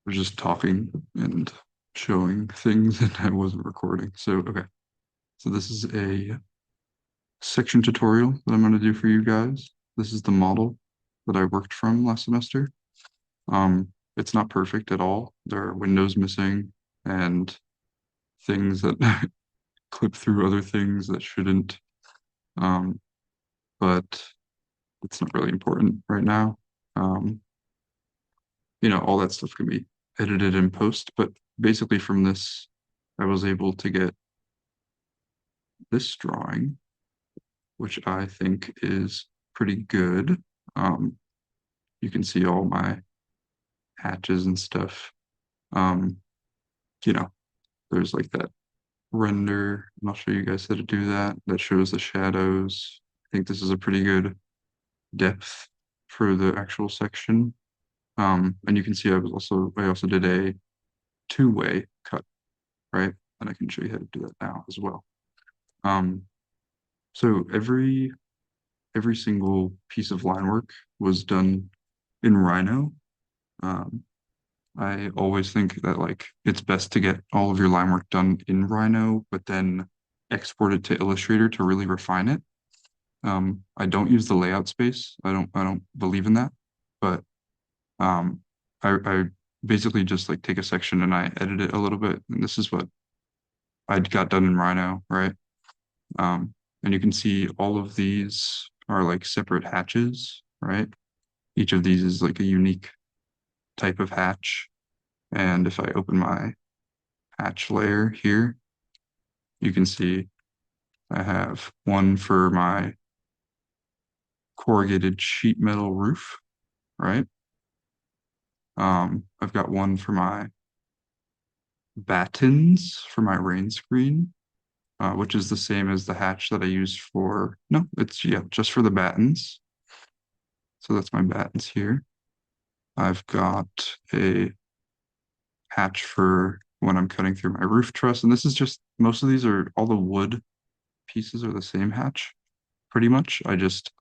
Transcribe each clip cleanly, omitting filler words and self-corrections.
was just talking and showing things and I wasn't recording. So, okay. So this is a section tutorial that I'm going to do for you guys. This is the model that I worked from last semester. It's not perfect at all. There are windows missing and things that clip through other things that shouldn't. Um, but it's not really important right now. Um, all that stuff can be edited in post, but basically from this, I was able to get this drawing, which I think is pretty good. Um, you can see all my hatches and stuff. Um, you know, there's like that render, and I'll show you guys how to do that. That shows the shadows. I think this is a pretty good depth for the actual section. And you can see I also did a two-way cut, right? And I can show you how to do that now as well. Um, so every single piece of line work was done in Rhino. Um, I always think that like it's best to get all of your line work done in Rhino, but then export it to Illustrator to really refine it. I don't use the layout space. I don't believe in that, but um, I basically just like take a section and I edit it a little bit, and this is what I got done in Rhino, right? And you can see all of these are like separate hatches, right? Each of these is like a unique type of hatch. And if I open my hatch layer here, you can see I have one for my corrugated sheet metal roof, right? I've got one for my battens for my rain screen, which is the same as the hatch that I use for, no, it's, yeah, just for the battens. So that's my battens here. I've got a hatch for when I'm cutting through my roof truss. And this is just, most of these are, all the wood pieces are the same hatch, pretty much. I just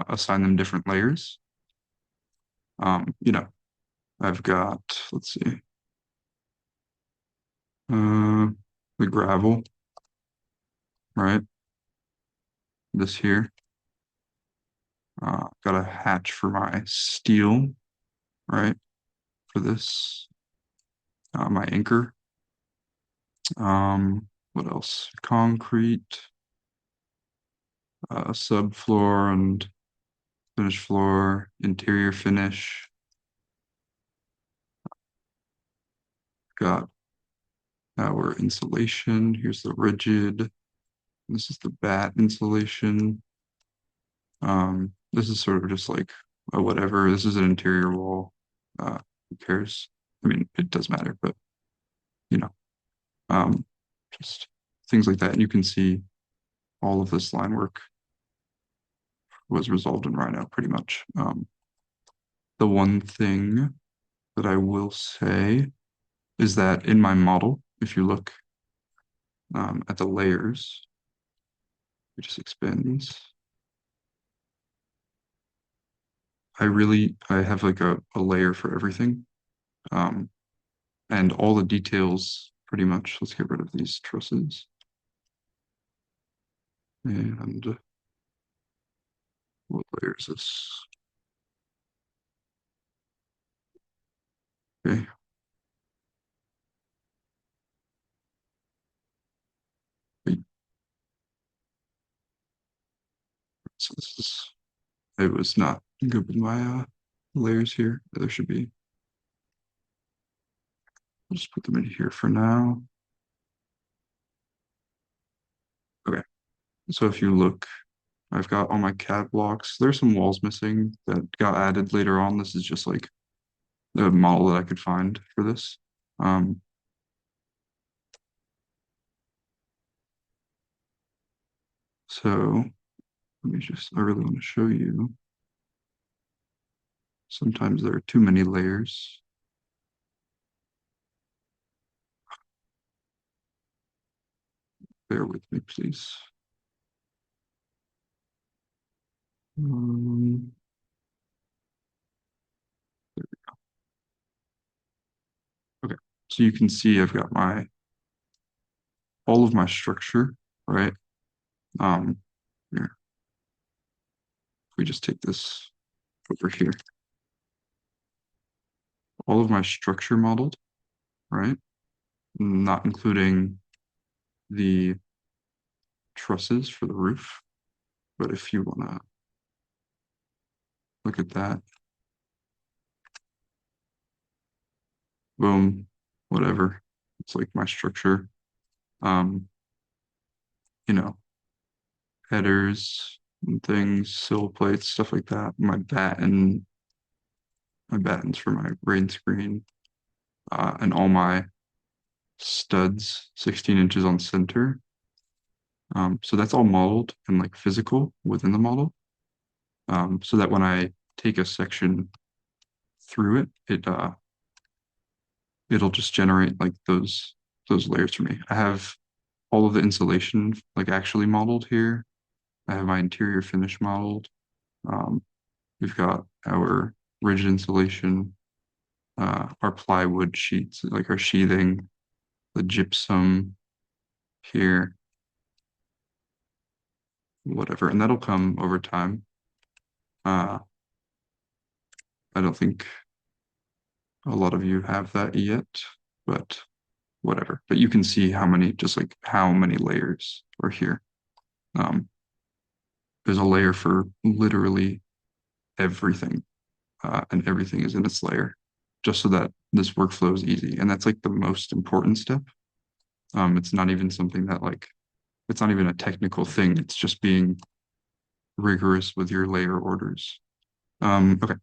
assign them different layers. Um, you know, I've got, let's see, uh, the gravel, right? This here. Got a hatch for my steel, right? For this, my anchor. What else? Concrete, subfloor and finished floor, interior finish. Got our insulation. Here's the rigid. This is the bat insulation. This is sort of just like a whatever. This is an interior wall. Who cares? I mean, it does matter, but you know, um, just things like that. And you can see all of this line work was resolved in Rhino pretty much. The one thing that I will say is that in my model, if you look at the layers, it just expands. I have like a layer for everything. Um, and all the details pretty much. Let's get rid of these trusses. And what layer is this? Okay. Wait, so this is, it was not good with my layers here. There should be, I'll just put them in here for now. Okay. So if you look, I've got all my CAD blocks. There's some walls missing that got added later on. This is just like the model that I could find for this. Um, so let me just, I really want to show you. Sometimes there are too many layers. Bear with me, please. Um, So you can see I've got all of my structure, right? Um, Here, if we just take this over here, all of my structure modeled, right? Not including the trusses for the roof. But if you want to look at that, boom, whatever. It's like my structure. Um, you know, headers and things, sill plates, stuff like that. My battens for my rain screen, and all my studs, 16 inches on center. So that's all modeled and like physical within the model. So that when I take a section through it'll just generate like those layers for me. I have all of the insulation like actually modeled here. I have my interior finish modeled. Um, we've got our rigid insulation, our plywood sheets, like our sheathing, the gypsum here, whatever, and that'll come over time. Uh, I don't think a lot of you have that yet, but whatever. But you can see how many, just like how many layers are here. Um, there's a layer for literally everything, and everything is in its layer, just so that this workflow is easy. And that's like the most important step. It's not even something that like, it's not even a technical thing. It's just being rigorous with your layer orders. Okay.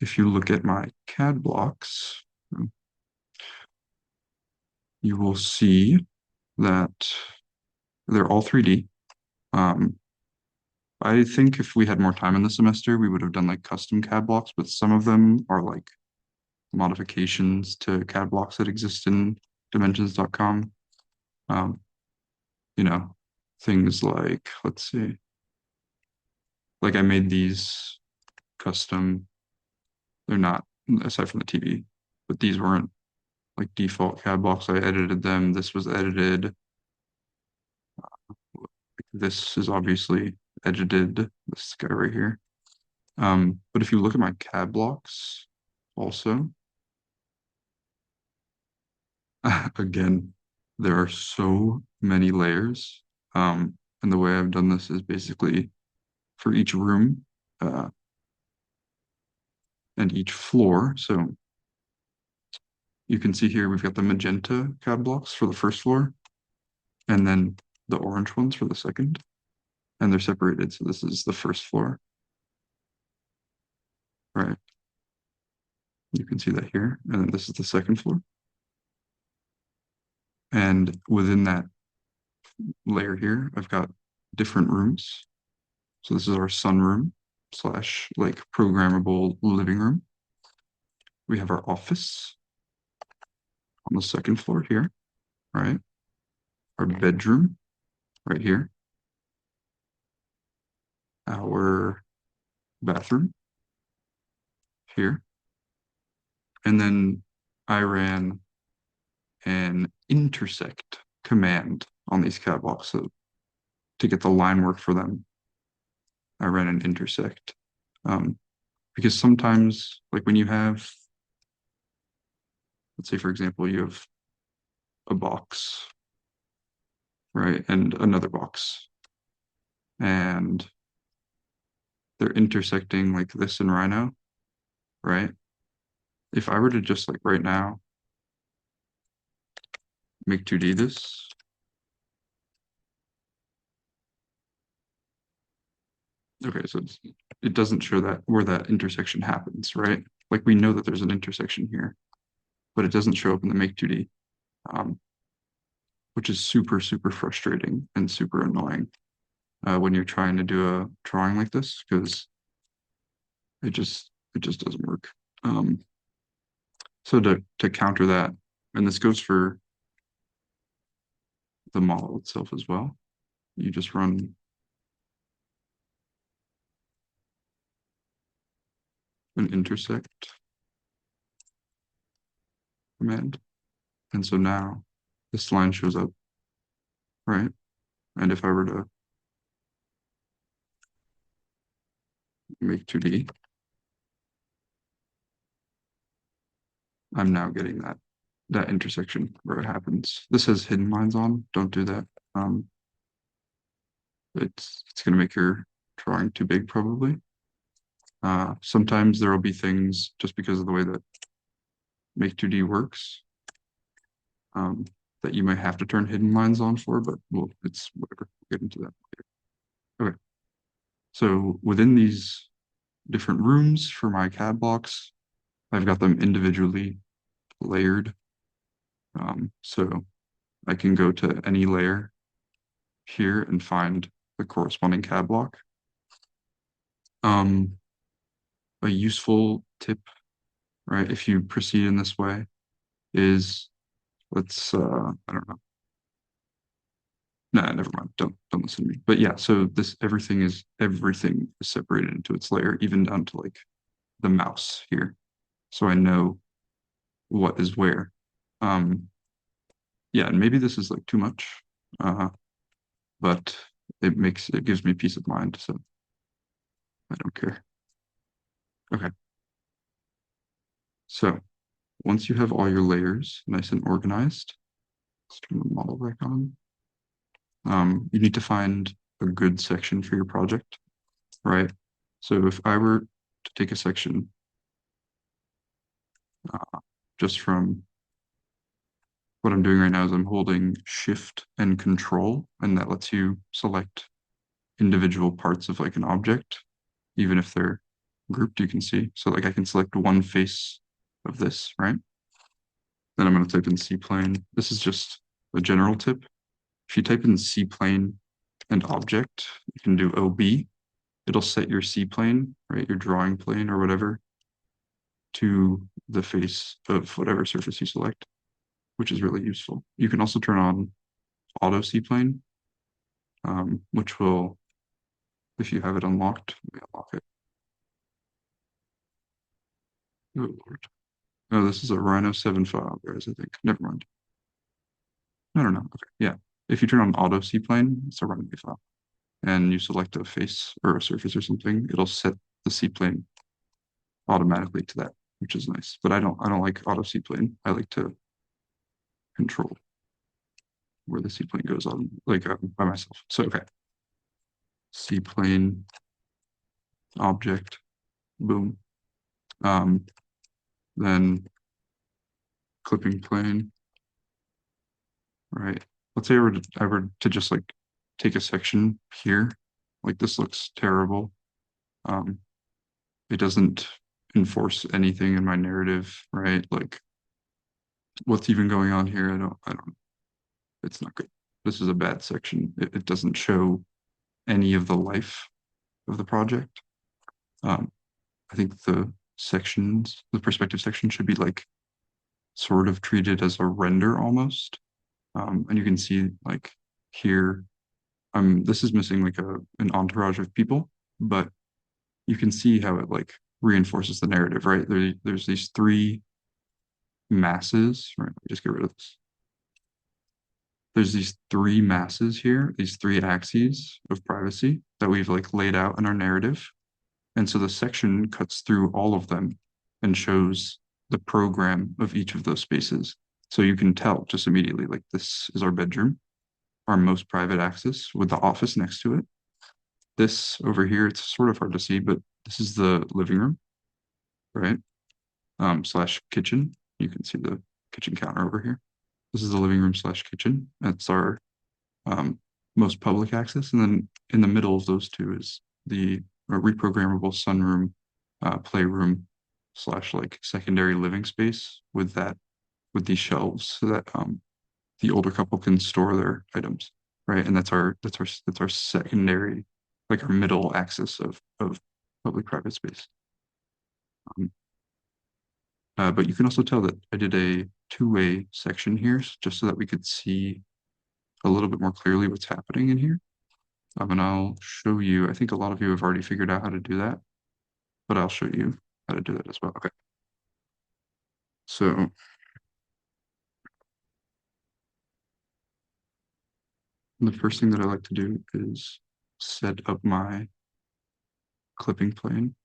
If you look at my CAD blocks, you will see that they're all 3D. Um, I think if we had more time in the semester, we would have done like custom CAD blocks, but some of them are like modifications to CAD blocks that exist in dimensions.com. Um, you know, things like, let's see, like I made these custom, they're not, aside from the TV, but these weren't like default CAD blocks. I edited them. This was edited. This is obviously edited, this guy right here. But if you look at my CAD blocks also, again, there are so many layers. And the way I've done this is basically for each room, and each floor. So you can see here we've got the magenta CAD blocks for the first floor, and then the orange ones for the second, and they're separated. So this is the first floor, right? You can see that here, and then this is the second floor. And within that layer here, I've got different rooms. So this is our sunroom slash like programmable living room. We have our office on the second floor here, right? Our bedroom right here. Our bathroom here. And then I ran an intersect command on these CAD blocks. So to get the line work for them, I ran an intersect. Because sometimes, like when you have, let's say, for example, you have a box, right, and another box, and they're intersecting like this in Rhino, right? If I were to just like right now make 2D this, okay, so it doesn't show that where that intersection happens, right? Like we know that there's an intersection here, but it doesn't show up in the make 2D, which is super, super frustrating and super annoying when you're trying to do a drawing like this because it just doesn't work. Um, so to counter that, and this goes for the model itself as well, you just run an intersect command. And so now this line shows up, right? And if I were to make 2D, I'm now getting that intersection where it happens. This has hidden lines on. Don't do that. Um, it's going to make your drawing too big probably. Sometimes there will be things just because of the way that make 2D works um, that you might have to turn hidden lines on for, but well, it's whatever. We'll get into that later. Okay, so within these different rooms for my CAD blocks, I've got them individually layered. So I can go to any layer here and find the corresponding CAD block. A useful tip, right, if you proceed in this way is I don't know. Nah, never mind. Don't listen to me. But yeah, so this everything is separated into its layer, even down to like the mouse here. So I know what is where. Um, yeah, and maybe this is like too much, uh, but it gives me peace of mind, so I don't care. Okay, so once you have all your layers nice and organized, let's turn the model back on. You need to find a good section for your project, right? So if I were to take a section just from what I'm doing right now is I'm holding Shift and Control, and that lets you select individual parts of like an object, even if they're grouped, you can see. So like I can select one face of this, right? Then I'm going to type in C-plane. This is just a general tip. If you type in C-plane and object, you can do OB. It'll set your C-plane, right, your drawing plane or whatever, to the face of whatever surface you select, which is really useful. You can also turn on auto C-plane, which will, if you have it unlocked, let me unlock it. Oh, Lord. Oh, this is a Rhino 7 file, guys, I think. Never mind. I don't know. Okay, yeah. If you turn on auto C-plane, it's a runway file, and you select a face or a surface or something, it'll set the C-plane automatically to that, which is nice. But I don't like auto C-plane. I like to control where the C-plane goes on, like by myself. So okay, C-plane object, boom. Um, then clipping plane, right? Let's say I were to just like take a section here, like this looks terrible. Um, it doesn't enforce anything in my narrative, right? Like what's even going on here? I don't, it's not good. This is a bad section. It doesn't show any of the life of the project. Um, I think the perspective section should be like sort of treated as a render almost. And you can see like here, this is missing like an entourage of people, but you can see how it like reinforces the narrative, right? There's these three masses, right? Let me just get rid of this. There's these three masses here, these three axes of privacy that we've like laid out in our narrative. And so the section cuts through all of them and shows the program of each of those spaces. So you can tell just immediately, like this is our bedroom, our most private axis with the office next to it. This over here, it's sort of hard to see, but this is the living room, right? Slash kitchen. You can see the kitchen counter over here. This is the living room slash kitchen. That's our um, most public access. And then in the middle of those two is the reprogrammable sunroom, playroom slash like secondary living space with these shelves so that the older couple can store their items, right? And that's our secondary, like our middle axis of public-private space. Um, but you can also tell that I did a two-way section here just so that we could see a little bit more clearly what's happening in here. And I'll show you, I think a lot of you have already figured out how to do that, but I'll show you how to do that as well. Okay. So And the first thing that I like to do is set up my clipping plane.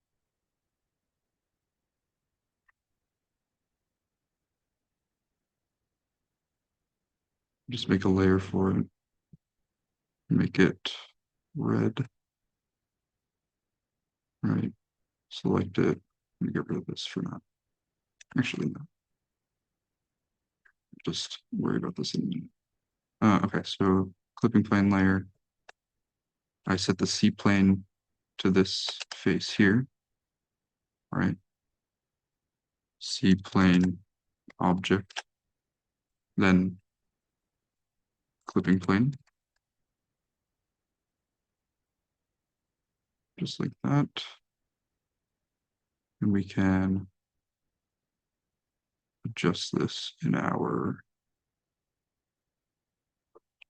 Just make a layer for it. Make it red. Right. Select it. Let me get rid of this for now. Actually, no. Just worry about this in a minute. Okay, so clipping plane layer. I set the C plane to this face here, right? C plane object, then clipping plane, just like that. And we can adjust this in our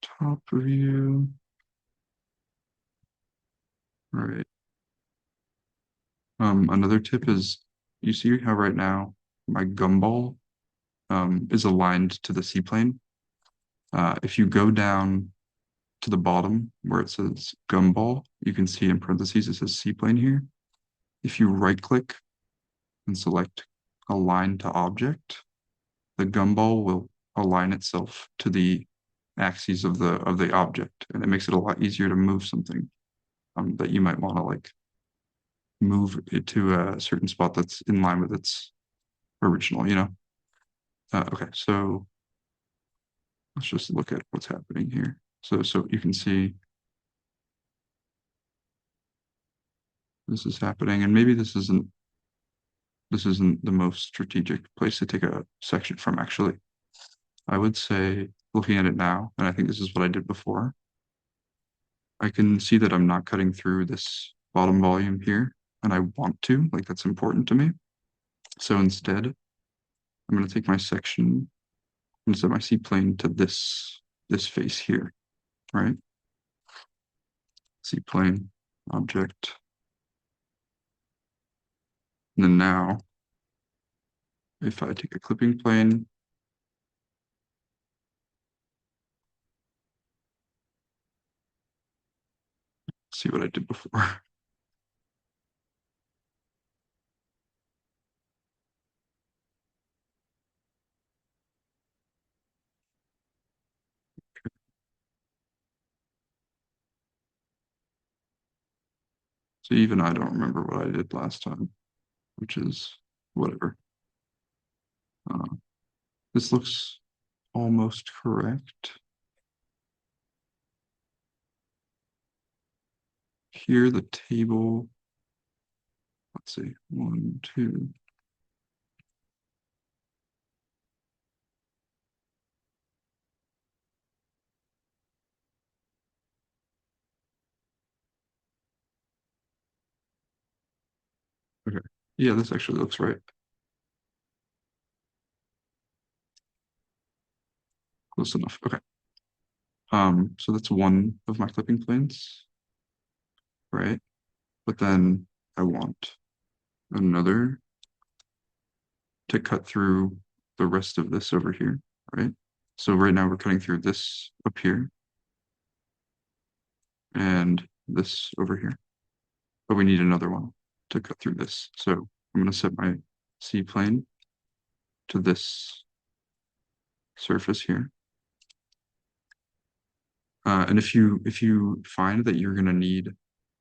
top view. All right. Another tip is you see how right now my gumball is aligned to the C plane. If you go down to the bottom where it says gumball, you can see in parentheses it says C plane here. If you right click and select align to object, the gumball will align itself to the axes of the object, and it makes it a lot easier to move something that you might want to like move it to a certain spot that's in line with its original, you know? Okay, so let's just look at what's happening here. So you can see this is happening, and maybe this isn't the most strategic place to take a section from, actually. I would say, looking at it now, and I think this is what I did before, I can see that I'm not cutting through this bottom volume here, and I want to, like that's important to me. So instead, I'm going to take my section and set my C plane to this face here, right? C plane object. And then now, if I take a clipping plane, see what I did before. So even I don't remember what I did last time, which is whatever. Uh, this looks almost correct. Here, the table, let's see, 1, 2. Okay. Yeah, this actually looks right. Close enough. Okay. So that's one of my clipping planes, right? But then I want another to cut through the rest of this over here, right? So right now we're cutting through this up here and this over here, but we need another one to cut through this. So I'm going to set my C plane to this surface here. And if you find that you're going to need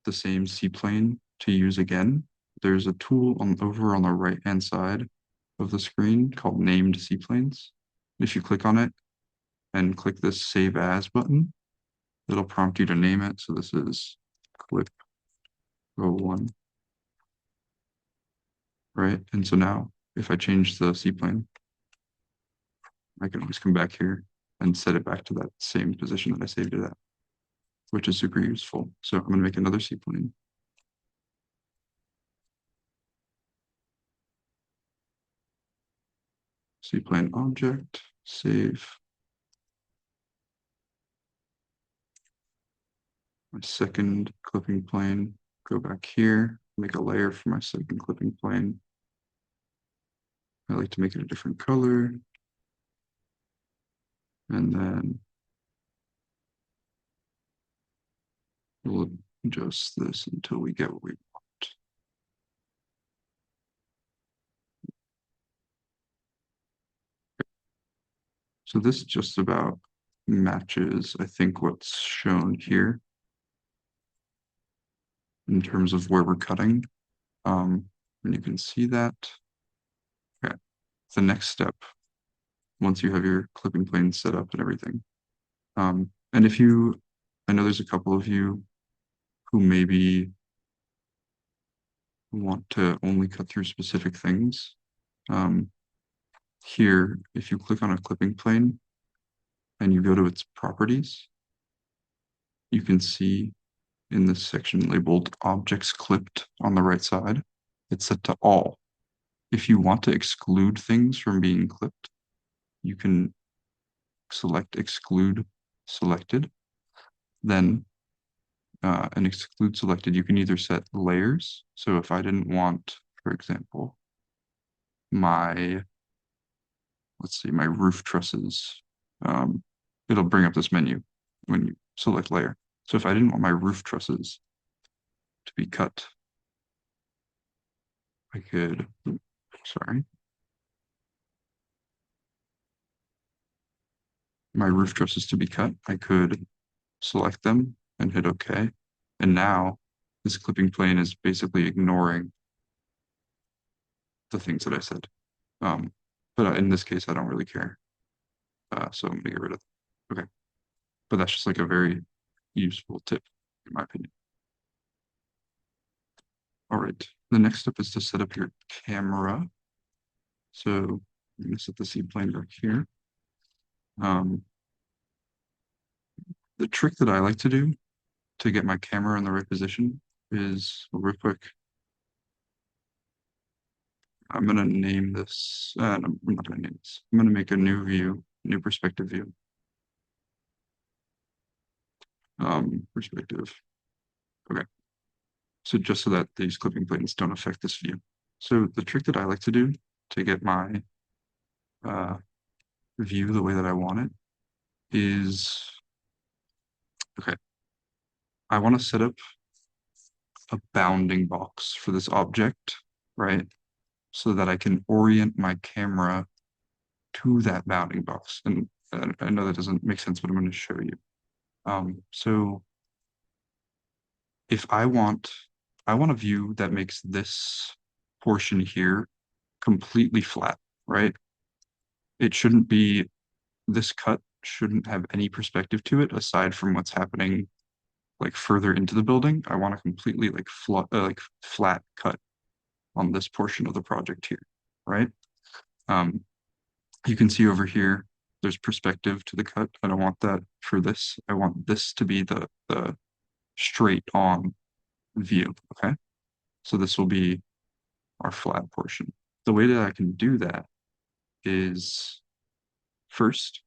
the same C plane to use again, there's a tool over on the right hand side of the screen called named C planes. If you click on it and click this save as button, it'll prompt you to name it. So this is clip 01, right? And so now if I change the C plane, I can always come back here and set it back to that same position that I saved it at, which is super useful. So I'm going to make another C plane. C plane object, save. My second clipping plane, go back here, make a layer for my second clipping plane. I like to make it a different color. And then We'll adjust this until we get what we want. So this just about matches, I think, what's shown here in terms of where we're cutting. And you can see that. Okay. The next step, once you have your clipping plane set up and everything. And if you, I know there's a couple of you who maybe want to only cut through specific things. Here, if you click on a clipping plane and you go to its properties, you can see in this section labeled objects clipped on the right side, it's set to all. If you want to exclude things from being clipped, you can select exclude selected. Then and exclude selected, you can either set layers. So if I didn't want, for example, my, let's see, my roof trusses, it'll bring up this menu when you select layer. So if I didn't want my roof trusses to be cut, I could, sorry, my roof trusses to be cut, I could select them and hit OK. And now this clipping plane is basically ignoring the things that I said. But in this case, I don't really care. So I'm gonna get rid of it. Okay. But that's just like a very useful tip, in my opinion. All right. The next step is to set up your camera. So I'm gonna set the seaplane back here. The trick that I like to do to get my camera in the right position is real quick. I'm gonna name this. No, I'm not gonna name this. I'm gonna make a new view, new perspective view. Perspective. Okay. So just so that these clipping planes don't affect this view. So the trick that I like to do to get my view the way that I want it is, okay, I want to set up a bounding box for this object, right? So that I can orient my camera to that bounding box. And I know that doesn't make sense, but I'm going to show you. So if I want a view that makes this portion here completely flat, right? It shouldn't be, this cut shouldn't have any perspective to it aside from what's happening like further into the building. I want a completely like flat cut on this portion of the project here, right? Um, you can see over here, there's perspective to the cut. I don't want that for this. I want this to be the straight on view, okay? So this will be our flat portion. The way that I can do that is first,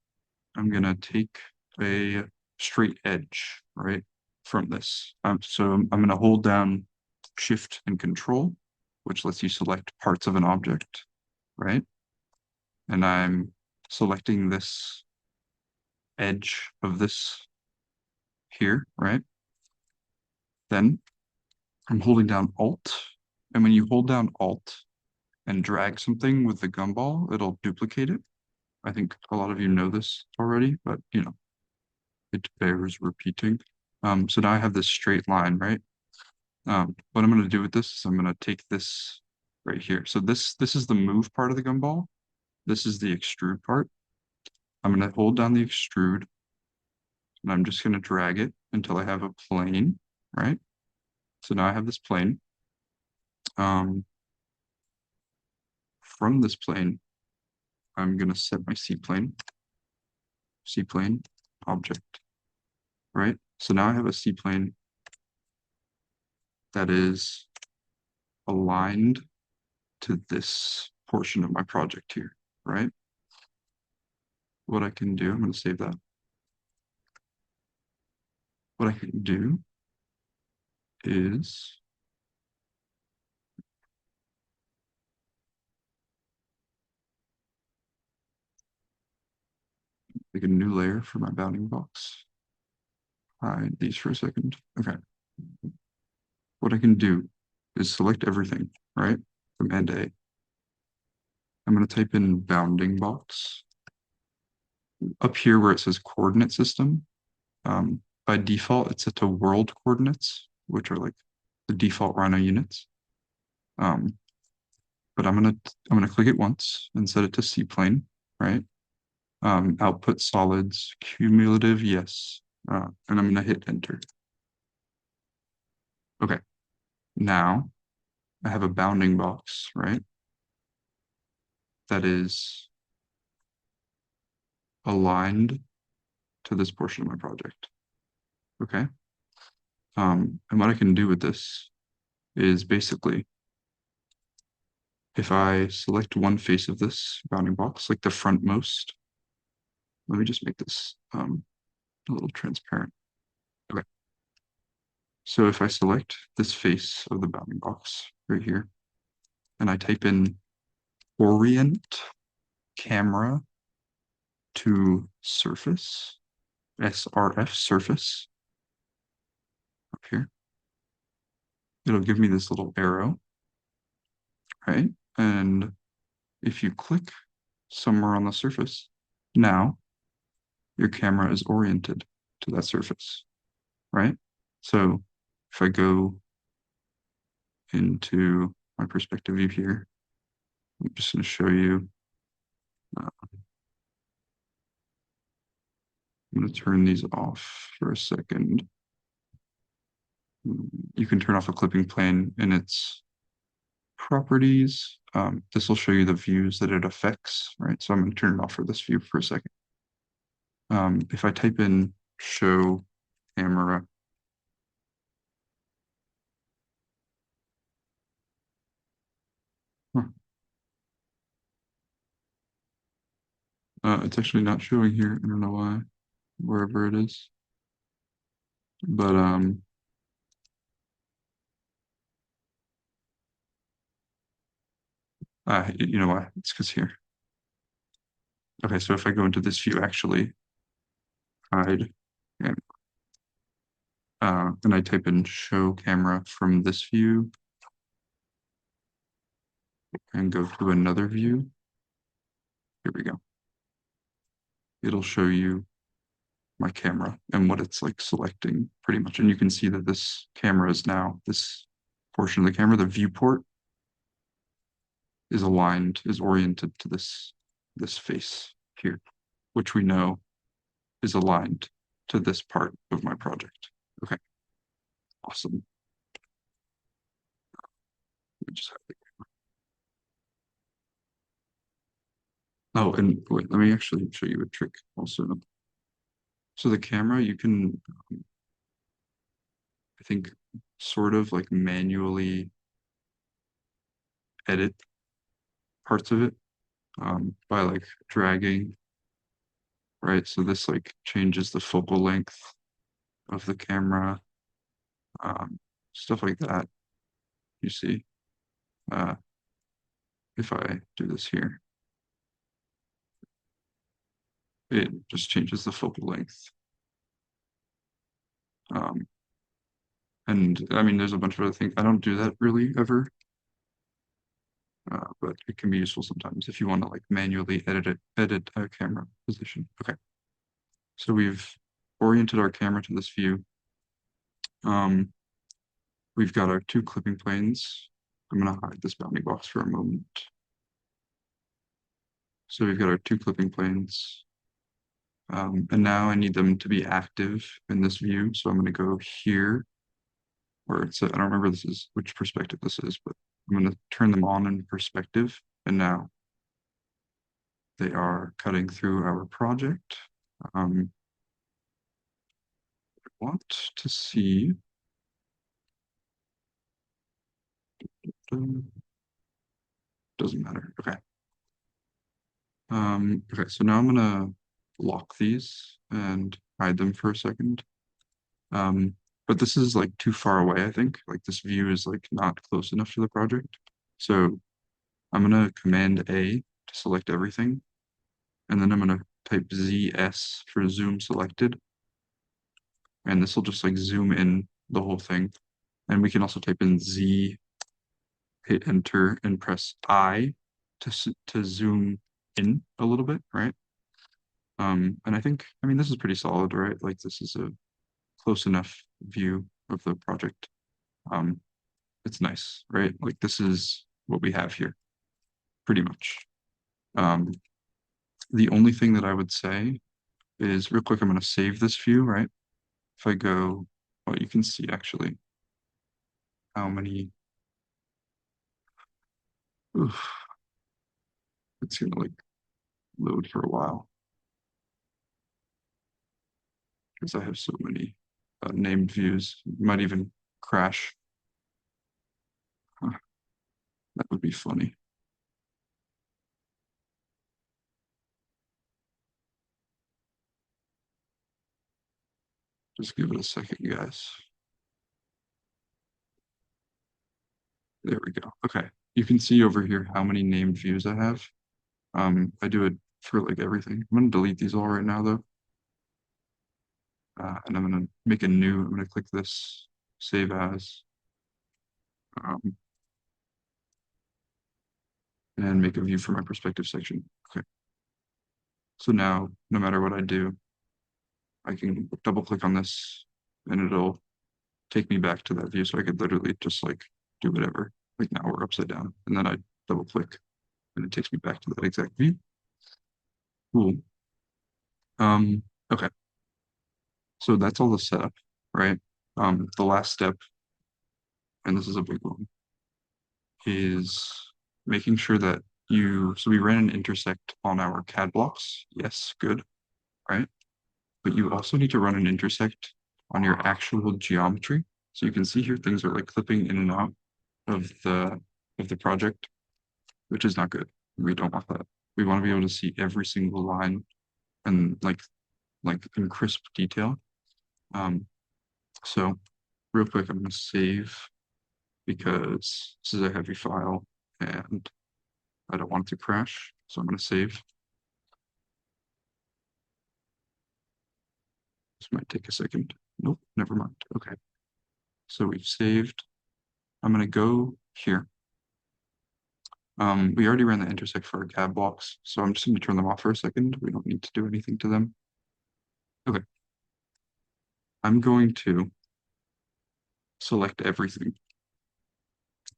I'm gonna take a straight edge, right, from this. So I'm gonna hold down Shift and Control, which lets you select parts of an object, right? And I'm selecting this edge of this here, right? Then I'm holding down Alt. And when you hold down Alt and drag something with the gumball, it'll duplicate it. I think a lot of you know this already, but you know, it bears repeating. So now I have this straight line, right? What I'm going to do with this is I'm going to take this right here. So this is the move part of the gumball. This is the extrude part. I'm going to hold down the extrude and I'm just going to drag it until I have a plane, right? So now I have this plane. From this plane, I'm going to set my seaplane object, right? So now I have a seaplane that is aligned to this portion of my project here, right? What I can do, I'm going to save that. What I can do is make a new layer for my bounding box. hide these for a second. Okay. What I can do is select everything, right? Command A. I'm going to type in bounding box. Up here where it says coordinate system, by default, it's set to world coordinates, which are like the default Rhino units. Um, but I'm gonna click it once and set it to C plane, right? Output solids, cumulative, yes. And I'm gonna hit enter. Okay, now I have a bounding box, right? That is aligned to this portion of my project. Okay. And what I can do with this is basically if I select one face of this bounding box, like the frontmost, let me just make this a little transparent. Okay. So if I select this face of the bounding box right here, and I type in orient camera to surface, SRF surface up here, it'll give me this little arrow, right? And if you click somewhere on the surface, now your camera is oriented to that surface, right? So if I go into my perspective view here, I'm just going to show you. I'm going to turn these off for a second. You can turn off a clipping plane in its properties. This will show you the views that it affects, right? So I'm going to turn it off for this view for a second. If I type in show camera, huh, it's actually not showing here. I don't know why, wherever it is. But you know why? It's because here. Okay, so if I go into this view, actually hide, and I type in show camera from this view and go to another view. Here we go. It'll show you my camera and what it's like selecting pretty much. And you can see that this camera is now, this portion of the camera, the viewport is aligned, is oriented to this face here, which we know is aligned to this part of my project. Okay, awesome. Let me just have Oh, and wait, let me actually show you a trick also. So the camera, you can, I think, sort of like manually edit parts of it by like dragging, right? So this like changes the focal length of the camera, stuff like that. You see, uh, if I do this here, it just changes the focal length. Um, and I mean, there's a bunch of other things. I don't do that really ever, but it can be useful sometimes if you want to like manually edit a camera position. Okay, so we've oriented our camera to this view. We've got our two clipping planes. I'm going to hide this bounding box for a moment. So we've got our two clipping planes. And now I need them to be active in this view. So I'm going to go here where it's, I don't remember which perspective this is, but I'm going to turn them on in perspective. And now they are cutting through our project. I want to see. Doesn't matter. Okay. Okay, so now I'm gonna lock these and hide them for a second. But this is like too far away, I think. Like this view is like not close enough to the project. So I'm gonna Command A to select everything, and then I'm gonna type ZS for zoom selected. and this will just like zoom in the whole thing. And we can also type in Z, hit enter, and press I to zoom in a little bit, right? And I mean, this is pretty solid, right? Like this is a close enough view of the project. Um, it's nice, right? Like this is what we have here, pretty much. Um, the only thing that I would say is real quick, I'm going to save this view, right? If I go, well, you can see actually how many, oof, it's going to like load for a while because I have so many named views. It might even crash. Huh, that would be funny. Just give it a second, guys. There we go. Okay. You can see over here how many named views I have. I do it for like everything. I'm gonna delete these all right now though. And I'm gonna make a new, I'm gonna click this save as, um, and make a view for my perspective section. Okay. So now, no matter what I do, I can double click on this and it'll take me back to that view. So I could literally just like do whatever. Like now we're upside down and then I double click and it takes me back to that exact view. Cool. Okay. So that's all the setup, right? The last step, and this is a big one, is making sure that so we ran an intersect on our CAD blocks. Yes, good, right? But you also need to run an intersect on your actual geometry. So you can see here things are like clipping in and out of the project, which is not good. We don't want that. We want to be able to see every single line and like in crisp detail. Um, so real quick, I'm gonna save because this is a heavy file and I don't want it to crash. So I'm going to save. This might take a second. Nope, never mind. Okay. So we've saved. I'm going to go here. We already ran the intersect for our cab blocks, so I'm just going to turn them off for a second. We don't need to do anything to them. Okay. I'm going to select everything.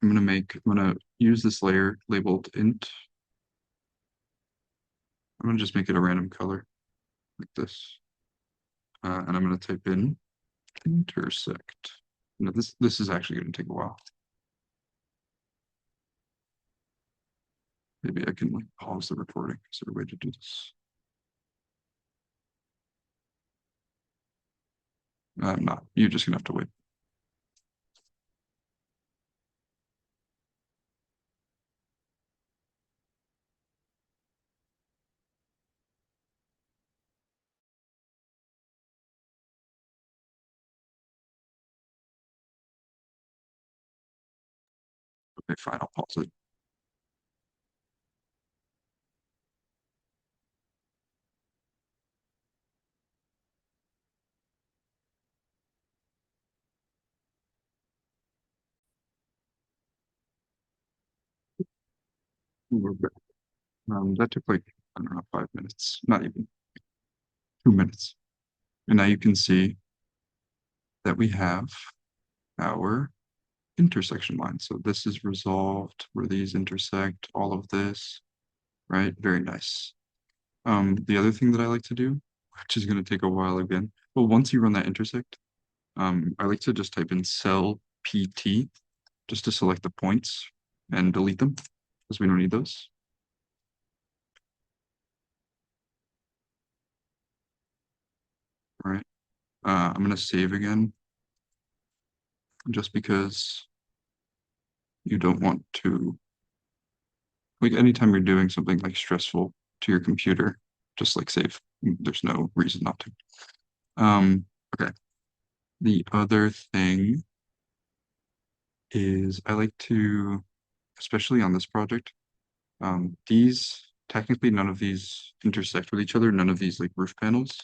I'm going to use this layer labeled int. I'm going to just make it a random color like this. And I'm going to type in intersect. No, this is actually going to take a while. Maybe I can like pause the recording. Is there a way to do this? I'm not. You're just gonna have to wait. Okay, fine. I'll pause it. We're back. That took like, I don't know, 5 minutes, not even 2 minutes. And now you can see that we have our intersection line. So this is resolved where these intersect, all of this, right? Very nice. The other thing that I like to do, which is going to take a while again, well, once you run that intersect, I like to just type in cell PT just to select the points and delete them because we don't need those. All right. I'm going to save again just because you don't want to, like anytime you're doing something like stressful to your computer, just like save. There's no reason not to. Okay. The other thing is I like to, especially on this project, these technically none of these intersect with each other, none of these like roof panels.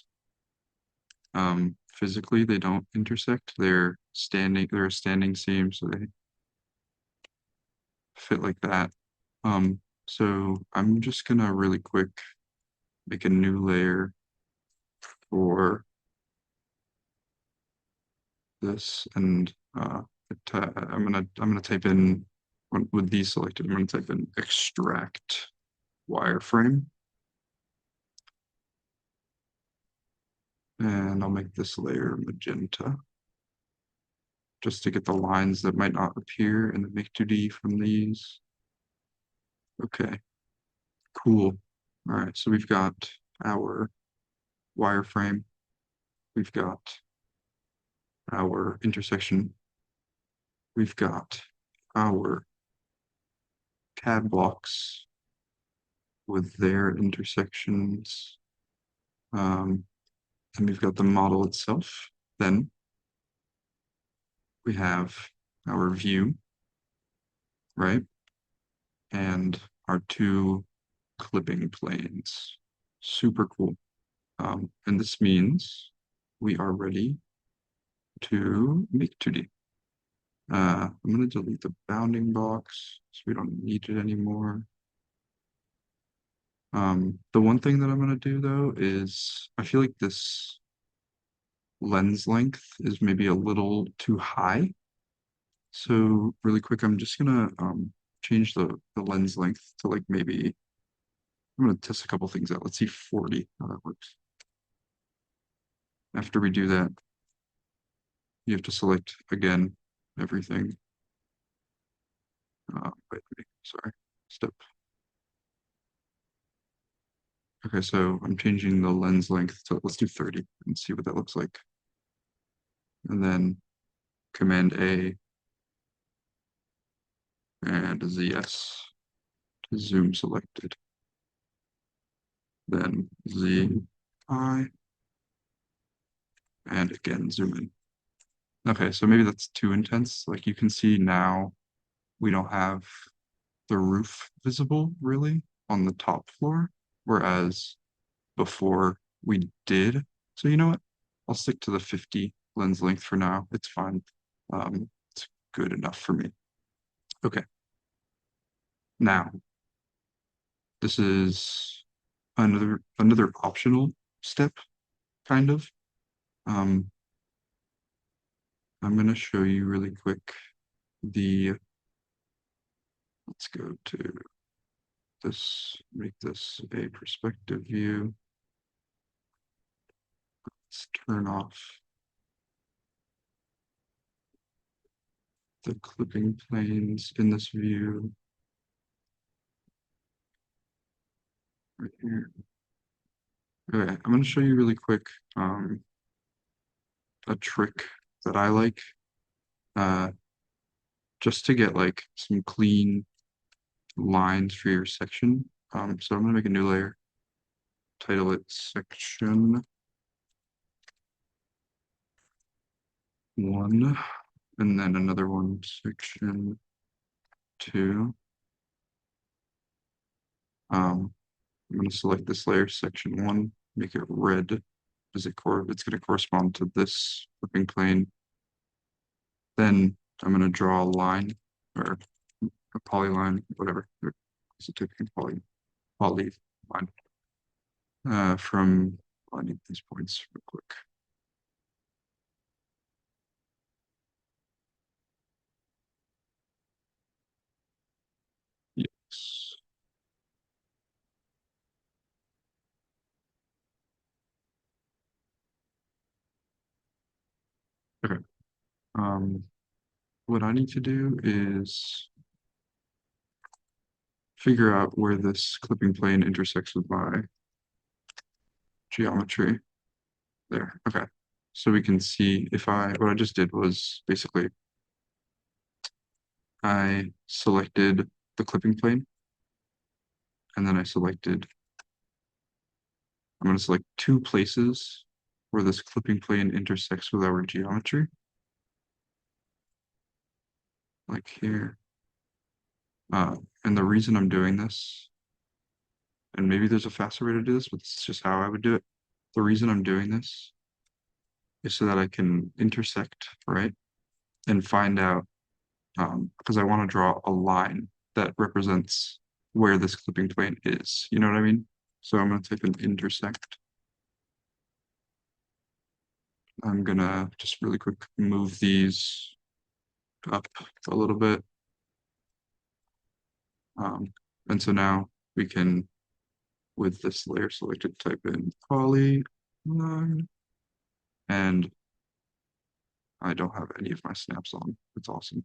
physically they don't intersect. They're a standing seam, so they fit like that. So I'm just gonna really quick make a new layer for this, and I'm gonna type in with these selected. I'm gonna type in extract wireframe, and I'll make this layer magenta just to get the lines that might not appear in the Make2D from these. Okay, cool. All right, so we've got our wireframe, we've got our intersection, we've got our CAD blocks with their intersections, and we've got the model itself. Then we have our view, right? And our two clipping planes. Super cool. And this means we are ready to make 2D. I'm going to delete the bounding box so we don't need it anymore. The one thing that I'm going to do though is I feel like this lens length is maybe a little too high. So really quick, I'm just gonna change the lens length to like maybe I'm gonna test a couple things out. Let's see 40, how that works. After we do that, you have to select again everything. Wait, sorry, step. Okay, so I'm changing the lens length to let's do 30 and see what that looks like. And then Command A and ZS to zoom selected. Then Z I and again zoom in. Okay, so maybe that's too intense. Like you can see now we don't have the roof visible really on the top floor, whereas before we did. So you know what? I'll stick to the 50 lens length for now. It's fine. It's good enough for me. Okay, now this is another optional step, kind of. Um, I'm gonna show you really quick the, let's go to this, make this a perspective view. Let's turn off the clipping planes in this view right here. Okay, I'm going to show you really quick a trick that I like just to get like some clean lines for your section. So I'm going to make a new layer, title it section 1, and then another one, section 2. I'm going to select this layer, section 1, make it red. It's going to correspond to this flipping plane. Then I'm going to draw a line or a polyline, whatever. It's a typical poly line from, I need these points real quick. Yes. Okay. Um, what I need to do is figure out where this clipping plane intersects with my geometry. There. Okay. So we can see what I just did was basically I selected the clipping plane and then I'm going to select two places where this clipping plane intersects with our geometry. Like here. And the reason I'm doing this, and maybe there's a faster way to do this, but this is just how I would do it. The reason I'm doing this is so that I can intersect, right? And find out, because I want to draw a line that represents where this clipping plane is. You know what I mean? So I'm going to type in intersect. I'm going to just really quick move these up a little bit. And so now we can, with this layer selected, type in polyline, and I don't have any of my snaps on. It's awesome.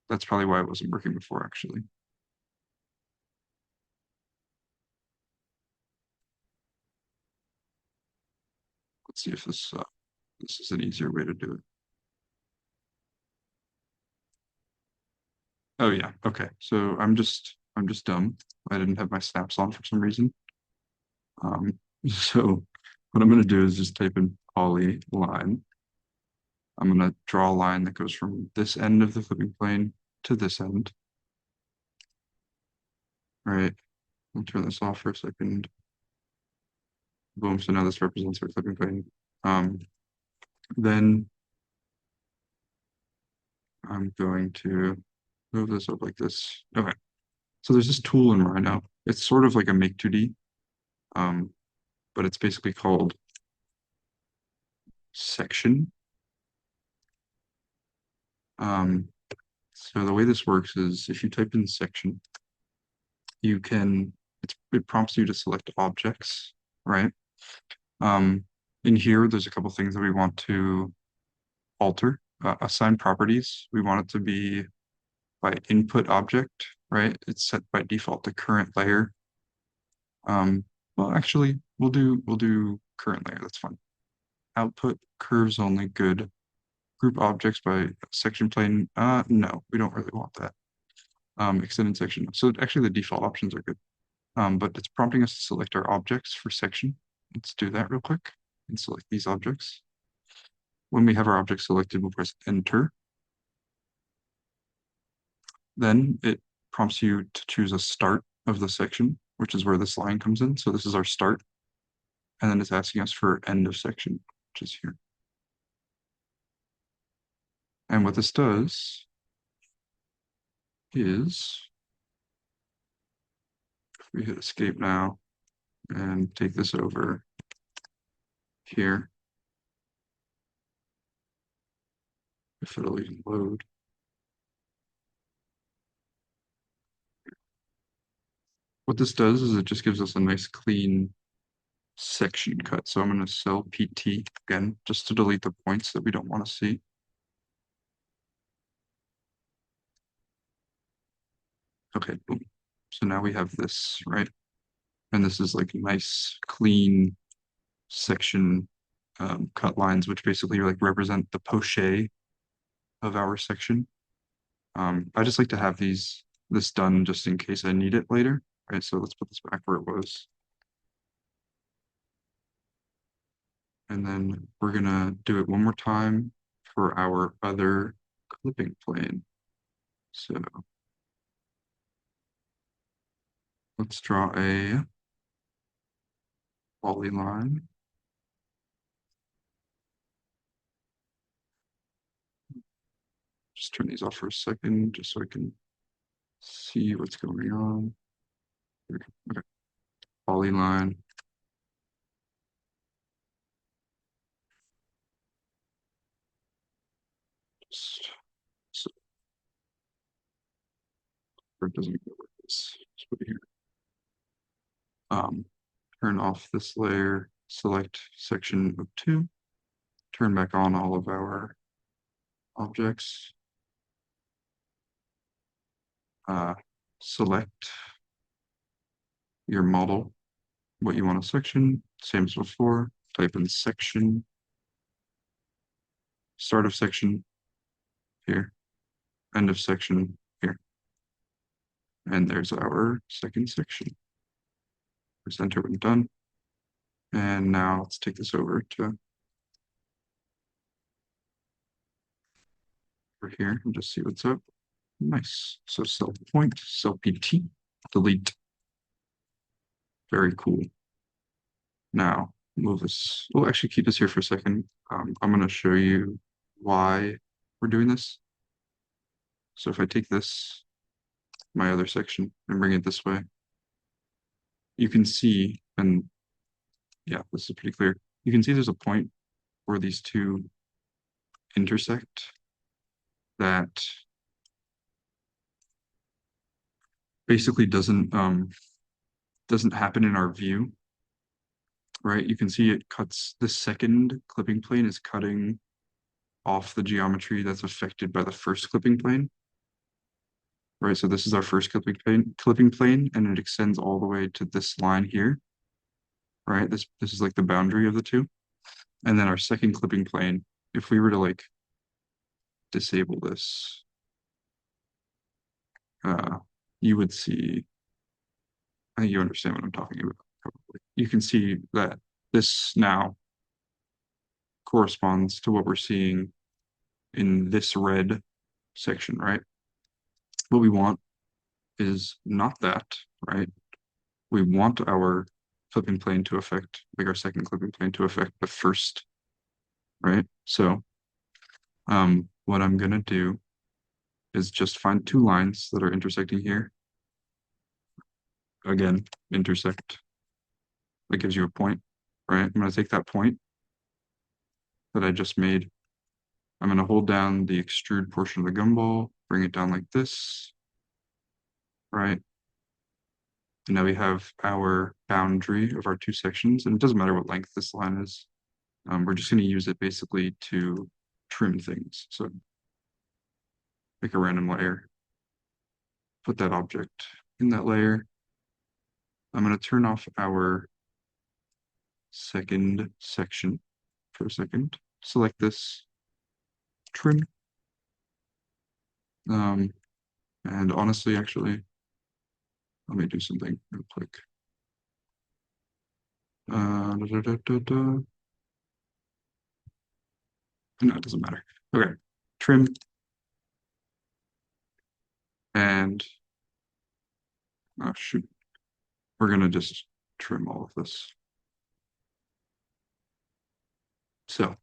That's probably why it wasn't working before, actually. Let's see if this is an easier way to do it. Oh yeah, okay. So I'm just dumb. I didn't have my snaps on for some reason. So what I'm gonna do is just type in polyline. I'm gonna draw a line that goes from this end of the flipping plane to this end. All right, I'll turn this off for a second. Boom, so now this represents our flipping plane. Then I'm going to move this up like this. Okay, so there's this tool in Rhino. It's sort of like a make 2D, but it's basically called section. Um, so the way this works is if you type in section, you can, it prompts you to select objects, right? Um, in here, there's a couple things that we want to alter. Assign properties. We want it to be by input object, right? It's set by default to current layer. Well, actually, we'll do current layer. That's fine. Output curves only, good. Group objects by section plane. No, we don't really want that. Extended section. So actually the default options are good. But it's prompting us to select our objects for section. Let's do that real quick and select these objects. When we have our objects selected, we'll press enter. Then it prompts you to choose a start of the section, which is where this line comes in. So this is our start. And then it's asking us for end of section, which is here. And what this does is, if we hit escape now and take this over here, if it'll even load. What this does is it just gives us a nice clean section cut. So I'm going to cell PT again, just to delete the points that we don't want to see. Okay, boom. So now we have this, right? And this is like nice, clean section cut lines, which basically like represent the poche of our section. I just like to have this done just in case I need it later. Right, so let's put this back where it was. And then we're gonna do it one more time for our other clipping plane. So let's draw a polyline. Just turn these off for a second, just so I can see what's going on. Okay, polyline. Just so it doesn't go like this. Just put it here. Turn off this layer, select section of 2, turn back on all of our objects. Select your model, what you want to section, same as before, type in section, start of section here, end of section here. And there's our second section. Press enter when done. And now let's take this over here and just see what's up. Nice. So cell point, cell PT, delete. Very cool. Now move this. We'll actually keep this here for a second. I'm going to show you why we're doing this. So if I take this, my other section, and bring it this way, you can see, and yeah, this is pretty clear. You can see there's a point where these two intersect that basically doesn't happen in our view, right? You can see it cuts, the second clipping plane is cutting off the geometry that's affected by the first clipping plane, right? So this is our first clipping plane, and it extends all the way to this line here, right? This is like the boundary of the two. And then our second clipping plane, if we were to like disable this, you would see, I think you understand what I'm talking about, probably. You can see that this now corresponds to what we're seeing in this red section, right? What we want is not that, right? We want our clipping plane to affect, like our second clipping plane to affect the first, right? So what I'm gonna do is just find two lines that are intersecting here. Again, intersect, that gives you a point, right? I'm gonna take that point that I just made. I'm gonna hold down the extrude portion of the gumball, bring it down like this, right? And now we have our boundary of our two sections, and it doesn't matter what length this line is. We're just going to use it basically to trim things. So pick a random layer, put that object in that layer. I'm going to turn off our second section for a second. Select this, trim. And honestly, actually, let me do something real quick. Da, da, da, da. No, it doesn't matter. Okay, trim. And, oh shoot, we're going to just trim all of this. So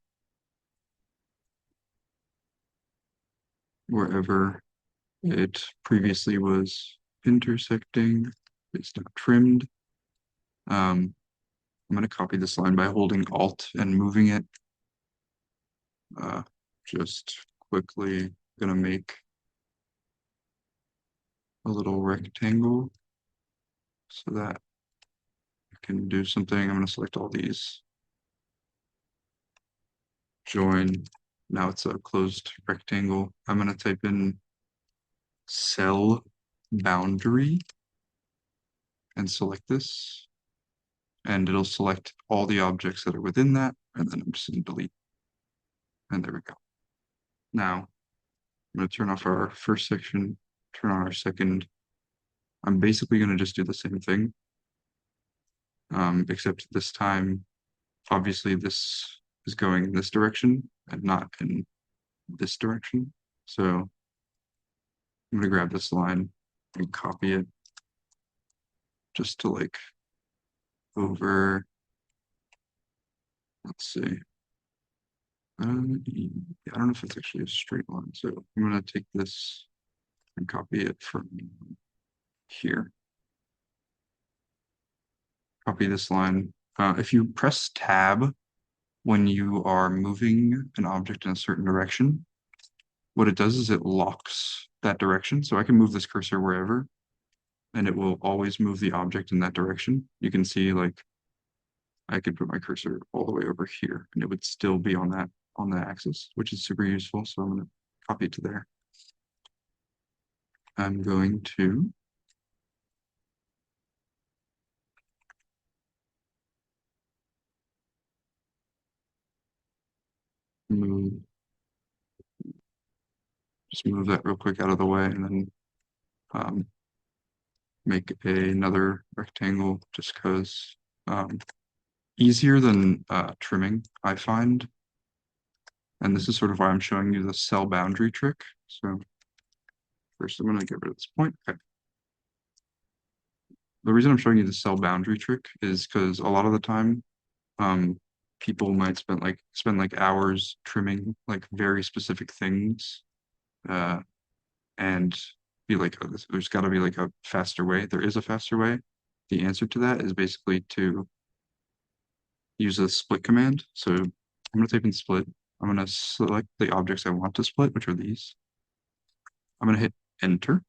wherever it previously was intersecting, it's now trimmed. I'm going to copy this line by holding Alt and moving it. Just quickly going to make a little rectangle so that I can do something. I'm going to select all these, join. Now it's a closed rectangle. I'm going to type in cell boundary and select this. And it'll select all the objects that are within that. And then I'm just going to delete. And there we go. Now, I'm going to turn off our first section, turn on our second. I'm basically going to just do the same thing, except this time, obviously this is going in this direction and not in this direction. So I'm going to grab this line and copy it just to like over, let's see. I don't know if it's actually a straight line. So I'm going to take this and copy it from here. Copy this line. If you press tab when you are moving an object in a certain direction, what it does is it locks that direction. So I can move this cursor wherever, and it will always move the object in that direction. You can see like I could put my cursor all the way over here, and it would still be on the axis, which is super useful. So I'm going to copy it to there. I'm going to move, just move that real quick out of the way, and then make another rectangle just because easier than trimming, I find. And this is sort of why I'm showing you the cell boundary trick. So first I'm going to get rid of this point. Okay. The reason I'm showing you the cell boundary trick is because a lot of the time people might spend like hours trimming like very specific things, uh, and be like, oh, there's got to be like a faster way. There is a faster way. The answer to that is basically to use a split command. So I'm going to type in split. I'm going to select the objects I want to split, which are these. I'm going to hit enter.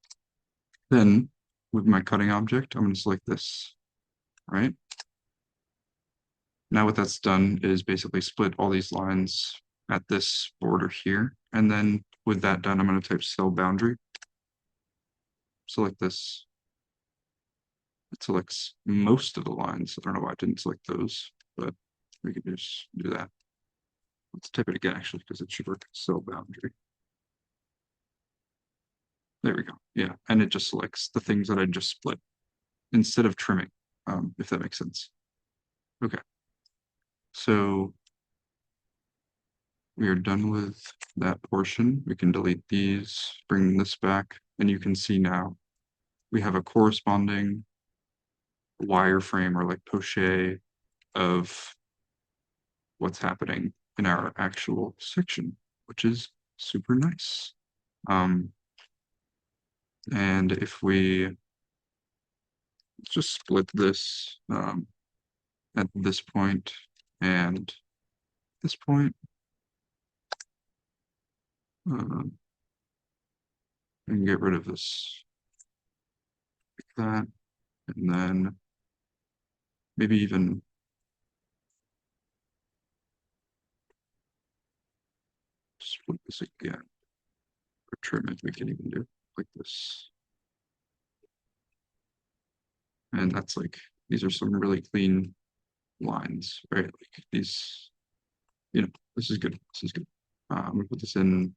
Then with my cutting object, I'm going to select this, right? Now what that's done is basically split all these lines at this border here. And then with that done, I'm going to type cell boundary, select this. It selects most of the lines. I don't know why I didn't select those, but we can just do that. Let's type it again, actually, because it should work. Cell boundary. There we go. Yeah, and it just selects the things that I just split instead of trimming, if that makes sense. Okay, so we are done with that portion. We can delete these, bring this back, and you can see now we have a corresponding wireframe or like poche of what's happening in our actual section, which is super nice. Um, and if we just split this at this point and this point, uh, and get rid of this like that, and then maybe even split this again, or trim it. We can even do like this. And that's like, these are some really clean lines, right? Like these, this is good. This is good. I'm gonna put this in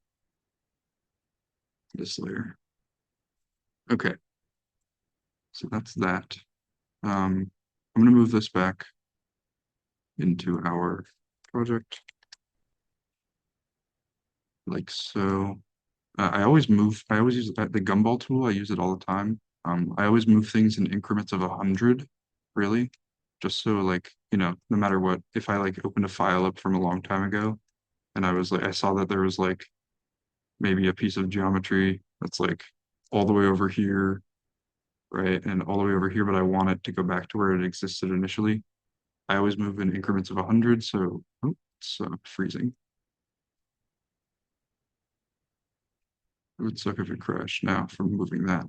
this layer. Okay, so that's that. I'm gonna move this back into our project like so. I always use the gumball tool. I use it all the time. I always move things in increments of 100, really, just so like, no matter what, if I like opened a file up from a long time ago and I saw that there was like maybe a piece of geometry that's like all the way over here, right? And all the way over here, but I want it to go back to where it existed initially. I always move in increments of 100, so oh, it's freezing. It would suck if it crashed now from moving that.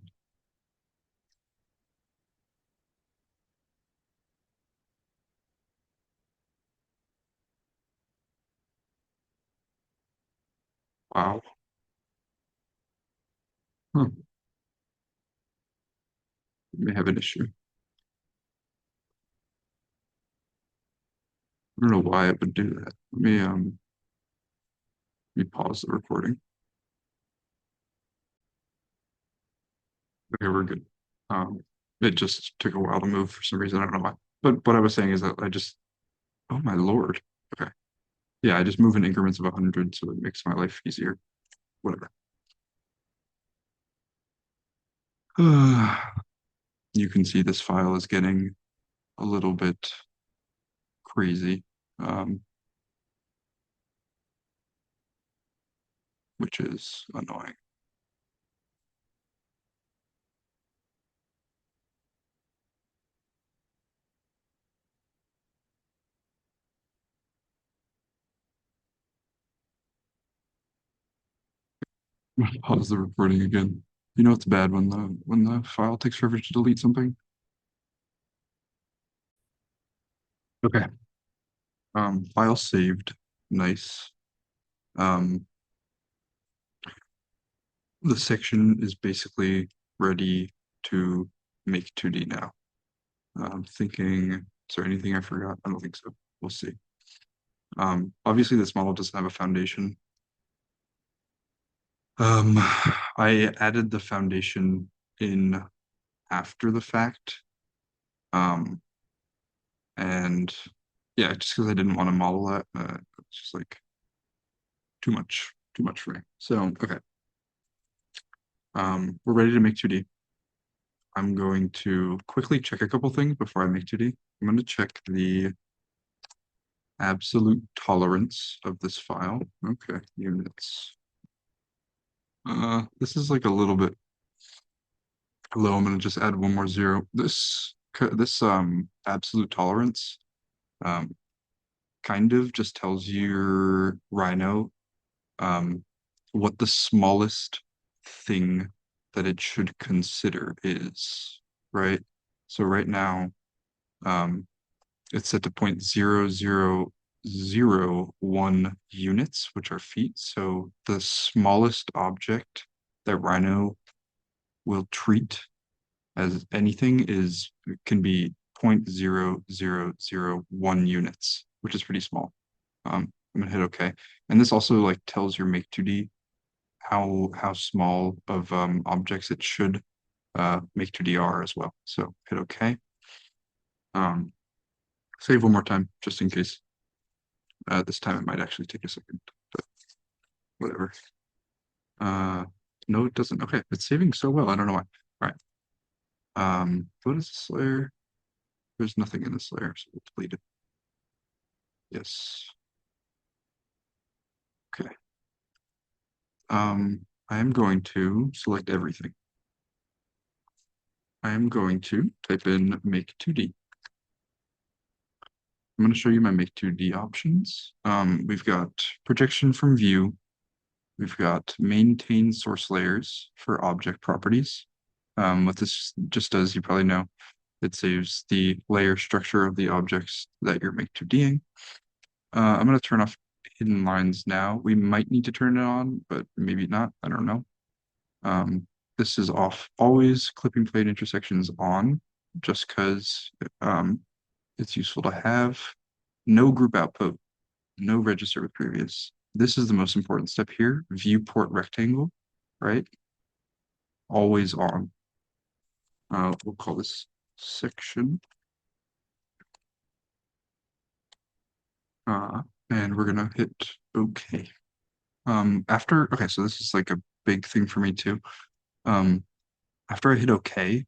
Wow. Huh. May have an issue. I don't know why it would do that. Let me pause the recording. Okay, we're good. It just took a while to move for some reason. I don't know why. But what I was saying is that oh my Lord. Okay. Yeah, I just move in increments of 100, so it makes my life easier. Whatever. You can see this file is getting a little bit crazy, um, which is annoying. Pause the recording again. You know it's bad when the file takes forever to delete something. Okay. File saved. Nice. Um, the section is basically ready to make 2D now. I'm thinking, is there anything I forgot? I don't think so. We'll see. Obviously this model doesn't have a foundation. I added the foundation in after the fact. Um, and yeah, just because I didn't want to model that, it's just like too much for me. So, okay. We're ready to make 2D. I'm going to quickly check a couple things before I make 2D. I'm going to check the absolute tolerance of this file. Okay, units. This is like a little bit low. I'm gonna just add one more zero. This absolute tolerance um kind of just tells your Rhino um what the smallest thing that it should consider is, right? So right now, um it's set to 0.0001 units, which are feet. So the smallest object that Rhino will treat as anything is can be 0.0001 units, which is pretty small. I'm gonna hit OK. And this also like tells your make2D how small of objects it should make2D are as well. So hit OK. Um, save one more time just in case. This time it might actually take a second, but whatever. Uh, no, it doesn't. Okay, it's saving so well. I don't know why. All right. What is this layer? There's nothing in this layer, so we'll delete it. Yes. Okay. I am going to select everything. I am going to type in make2D. I'm going to show you my make2D options. We've got projection from view. We've got maintain source layers for object properties. What this just does, you probably know, it saves the layer structure of the objects that you're make2D'ing. I'm going to turn off hidden lines now. We might need to turn it on, but maybe not. I don't know. This is off always. Clipping plane intersections on, just because it's useful to have. No group output, no register with previous. This is the most important step here. Viewport rectangle, right? Always on. We'll call this section. And we're gonna hit OK. Okay, so this is like a big thing for me too. After I hit OK,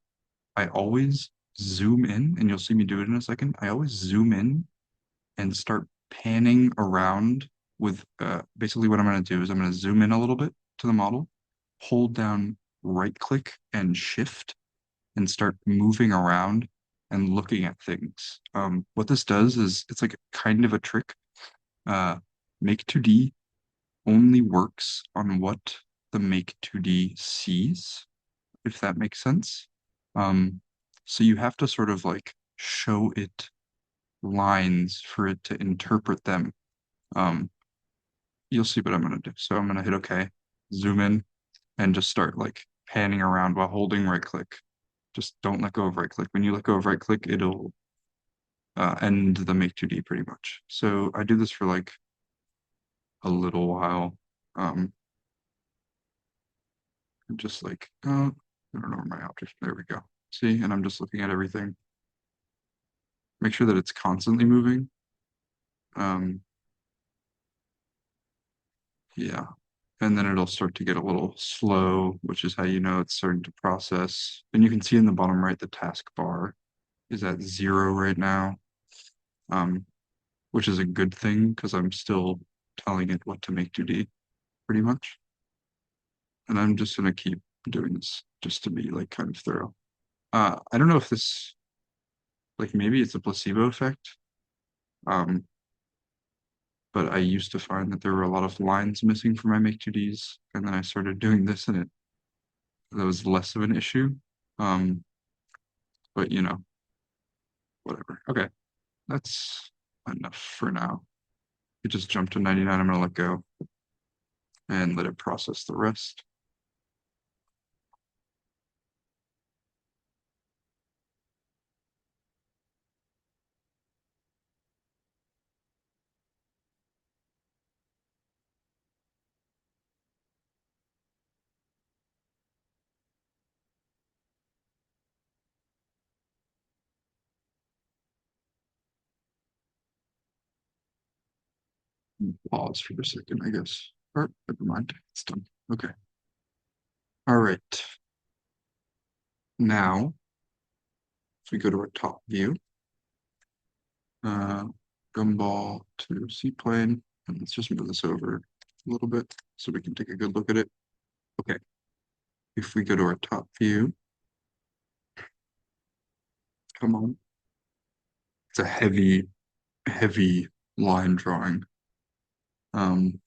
I always zoom in, and you'll see me do it in a second. I always zoom in and start panning around with basically what I'm going to do is I'm going to zoom in a little bit to the model, hold down right click and shift, and start moving around and looking at things. What this does is it's like kind of a trick. Make2D only works on what the Make2D sees, if that makes sense. Um, so you have to sort of like show it lines for it to interpret them. Um, you'll see what I'm gonna do. So I'm gonna hit OK, zoom in, and just start like panning around while holding right click. Just don't let go of right click. When you let go of right click, it'll end the make2D pretty much. So I do this for like a little while. Just like, I don't know where my object, there we go. See, and I'm just looking at everything. Make sure that it's constantly moving. Um, yeah. And then it'll start to get a little slow, which is how you know it's starting to process. And you can see in the bottom right, the taskbar is at 0 right now, which is a good thing because I'm still telling it what to make2D pretty much. And I'm just gonna keep doing this just to be like kind of thorough. I don't know if this, like maybe it's a placebo effect. Um, but I used to find that there were a lot of lines missing from my make2Ds, and then I started doing this, and that was less of an issue. Um, but whatever. Okay, that's enough for now. It just jumped to 99. I'm gonna let go and let it process the rest. Pause for a second, I guess. Or never mind, it's done. Okay. All right. Now, if we go to our top view, gumball to seaplane. And let's just move this over a little bit so we can take a good look at it. Okay, if we go to our top view, come on. It's a heavy, heavy line drawing. Um,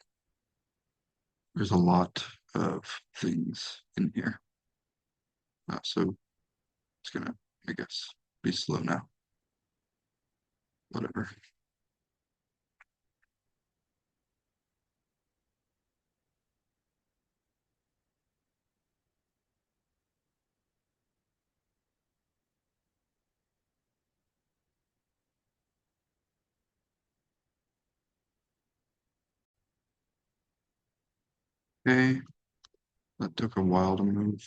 there's a lot of things in here. So it's gonna, I guess, be slow now. Whatever. Okay, that took a while to move.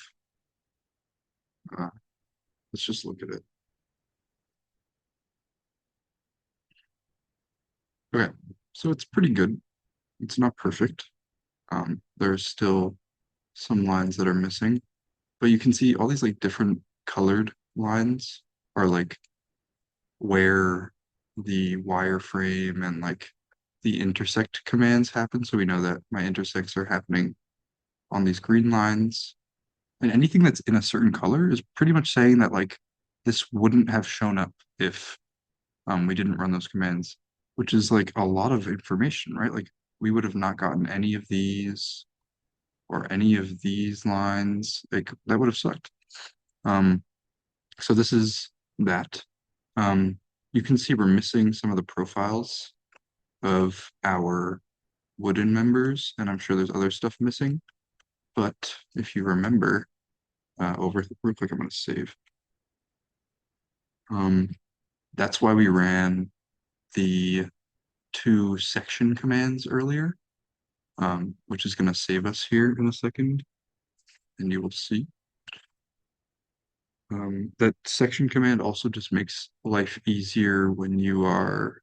Uh, let's just look at it. Okay, so it's pretty good. It's not perfect. There's still some lines that are missing, but you can see all these like different colored lines are like where the wireframe and like the intersect commands happen. So we know that my intersects are happening on these green lines. And anything that's in a certain color is pretty much saying that like this wouldn't have shown up if we didn't run those commands, which is like a lot of information, right? Like we would have not gotten any of these or any of these lines. Like that would have sucked. Um, so this is that. Um, you can see we're missing some of the profiles of our wooden members, and I'm sure there's other stuff missing. But if you remember, over real quick, I'm going to save. Um, that's why we ran the two section commands earlier, which is going to save us here in a second, and you will see. That section command also just makes life easier when you are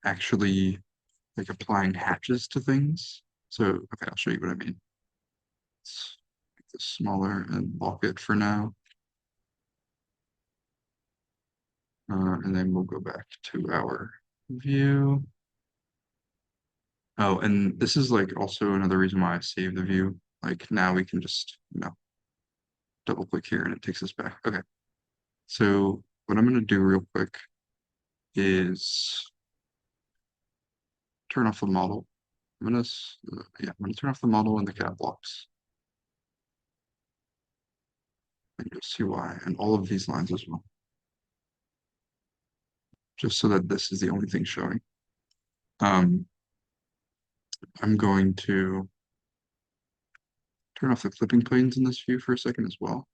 actually like applying hatches to things. So, okay, I'll show you what I mean. Let's make this smaller and lock it for now. And then we'll go back to our view. Oh, and this is like also another reason why I save the view. Like now we can just, double click here and it takes us back. Okay. So what I'm going to do real quick is turn off the model. I'm gonna turn off the model and the cat blocks. And you'll see why, and all of these lines as well. Just so that this is the only thing showing. Um, I'm going to turn off the clipping planes in this view for a second as well,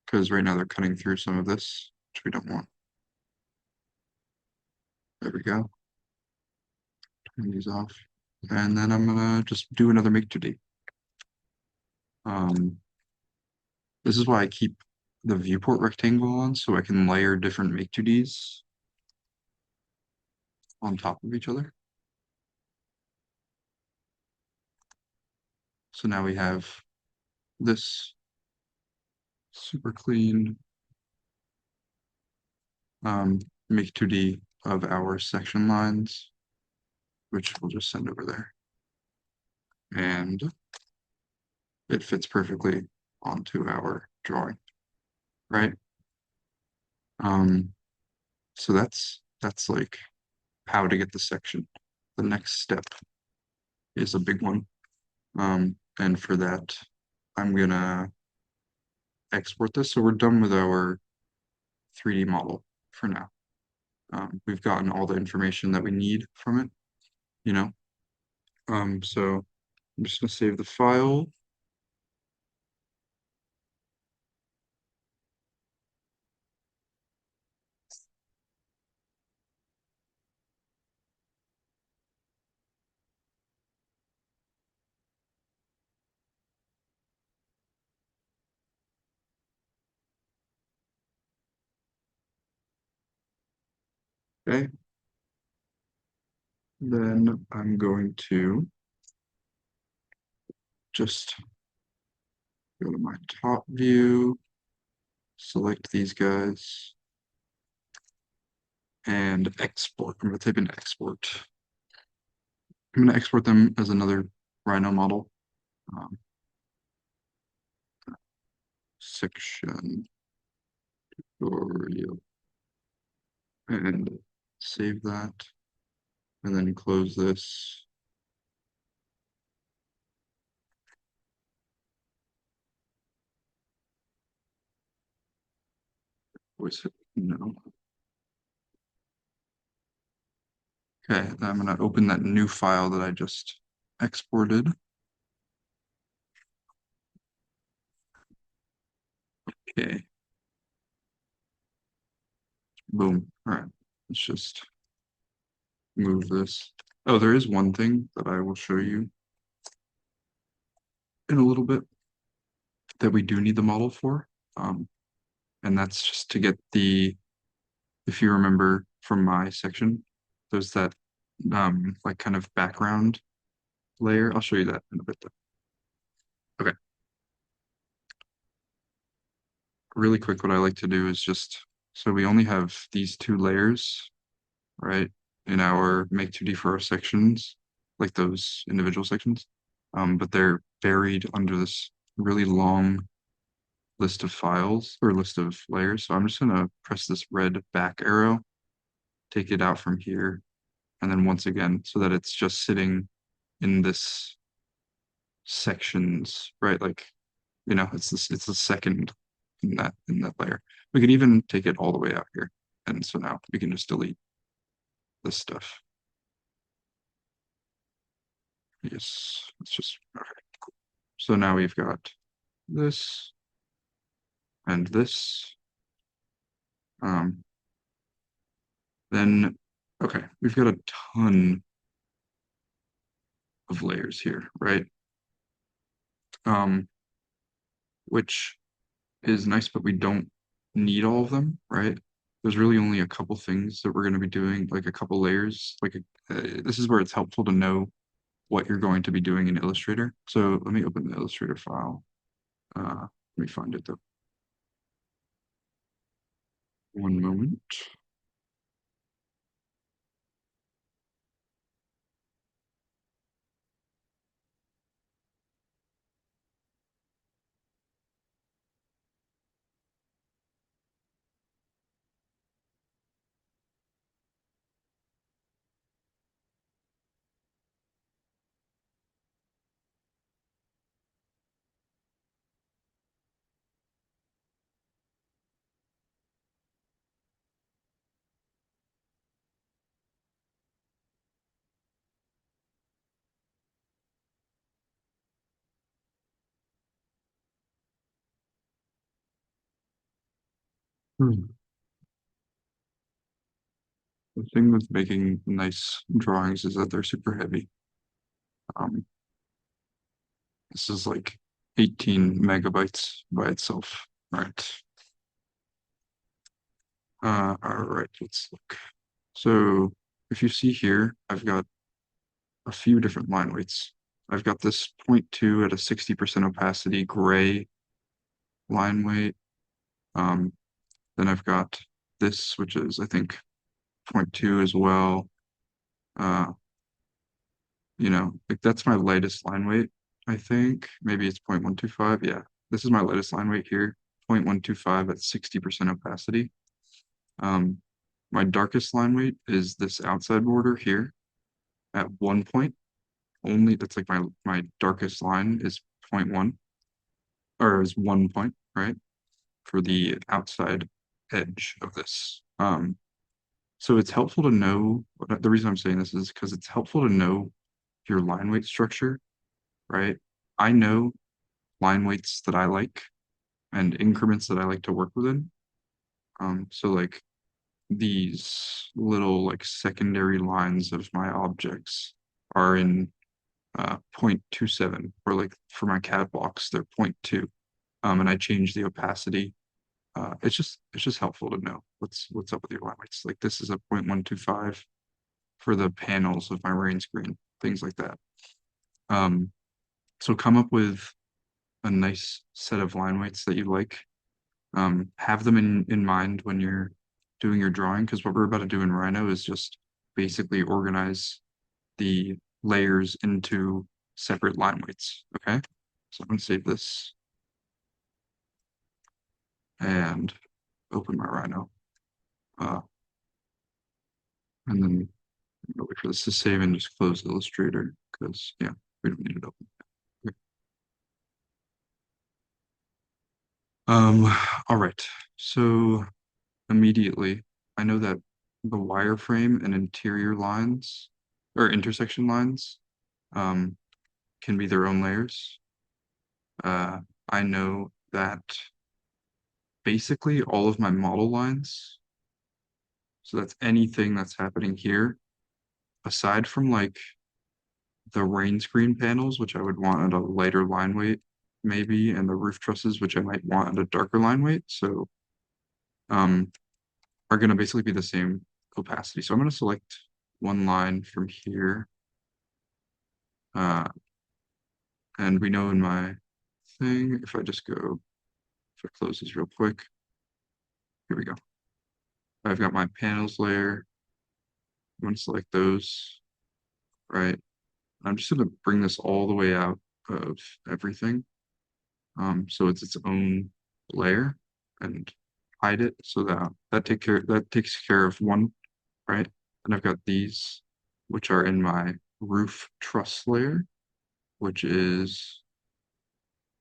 because right now they're cutting through some of this, which we don't want. There we go. Turn these off. And then I'm gonna just do another make to date. This is why I keep the viewport rectangle on, so I can layer different make to Ds on top of each other. So now we have this super clean make 2D of our section lines, which we'll just send over there. And it fits perfectly onto our drawing, right? So that's like how to get the section. The next step is a big one. And for that, I'm gonna export this. So we're done with our 3D model for now. We've gotten all the information that we need from it, you know? So I'm just gonna save the file. Okay. Then I'm going to just go to my top view, select these guys, and export. I'm going to type in export. I'm going to export them as another Rhino model. Um, Section tutorial and save that and then close this. Voice it. No. Okay, I'm going to open that new file that I just exported. Okay, boom. All right, let's just move this. Oh, there is one thing that I will show you in a little bit that we do need the model for. And that's just to get the, if you remember from my section, there's that like kind of background layer. I'll show you that in a bit though. Okay, really quick, what I like to do is just, so we only have these two layers, right, in our make 2D for our sections, like those individual sections, but they're buried under this really long list of files or list of layers. So I'm just gonna press this red back arrow, take it out from here, and then once again, so that it's just sitting in this sections, right? Like, it's the second in that layer. We could even take it all the way out here. And so now we can just delete this stuff. Yes, let's just, okay, cool. So now we've got this and this. Um, then, okay, we've got a ton of layers here, right? Um, which is nice, but we don't need all of them, right? There's really only a couple things that we're going to be doing, like a couple layers. This is where it's helpful to know what you're going to be doing in Illustrator. So let me open the Illustrator file. Let me find it though. One moment. Hmm. The thing with making nice drawings is that they're super heavy. Um, this is like 18 megabytes by itself. Right. All right, let's look. So if you see here, I've got a few different line weights. I've got this zero point 0.2 at a 60% opacity gray line weight. Um, then I've got this, which is, I think, zero point 0.2 as well. Uh, like that's my lightest line weight, I think. Maybe it's 0.125. Yeah, this is my lightest line weight here, 0.125 at 60% opacity. Um, my darkest line weight is this outside border here at 1 point. Only that's like my darkest line is zero point 0.1 or is 1 point, right? For the outside edge of this. So it's helpful to know, the reason I'm saying this is because it's helpful to know your line weight structure, right? I know line weights that I like and increments that I like to work within. So like these little like secondary lines of my objects are in 0.27, or like for my cat box, they're 0.2. And I change the opacity. It's just helpful to know what's up with your line weights. Like this is a 0.125 for the panels of my rain screen, things like that. Um, so come up with a nice set of line weights that you like. Have them in mind when you're doing your drawing, because what we're about to do in Rhino is just basically organize the layers into separate line weights. Okay, so I'm going to save this and open my Rhino. And then wait for this to save and just close Illustrator because, yeah, we don't need it open. Okay. All right. So immediately, I know that the wireframe and interior lines or intersection lines um, can be their own layers. I know that basically all of my model lines, so that's anything that's happening here, aside from like the rain screen panels, which I would want at a lighter line weight, maybe, and the roof trusses, which I might want at a darker line weight. So um, are going to basically be the same opacity. So I'm going to select one line from here. And we know in my thing, if I just go, if I close this real quick, here we go. I've got my panels layer. I'm going to select those, right? I'm just going to bring this all the way out of everything. So it's its own layer and hide it so that that takes care of one, right? And I've got these, which are in my roof truss layer, which is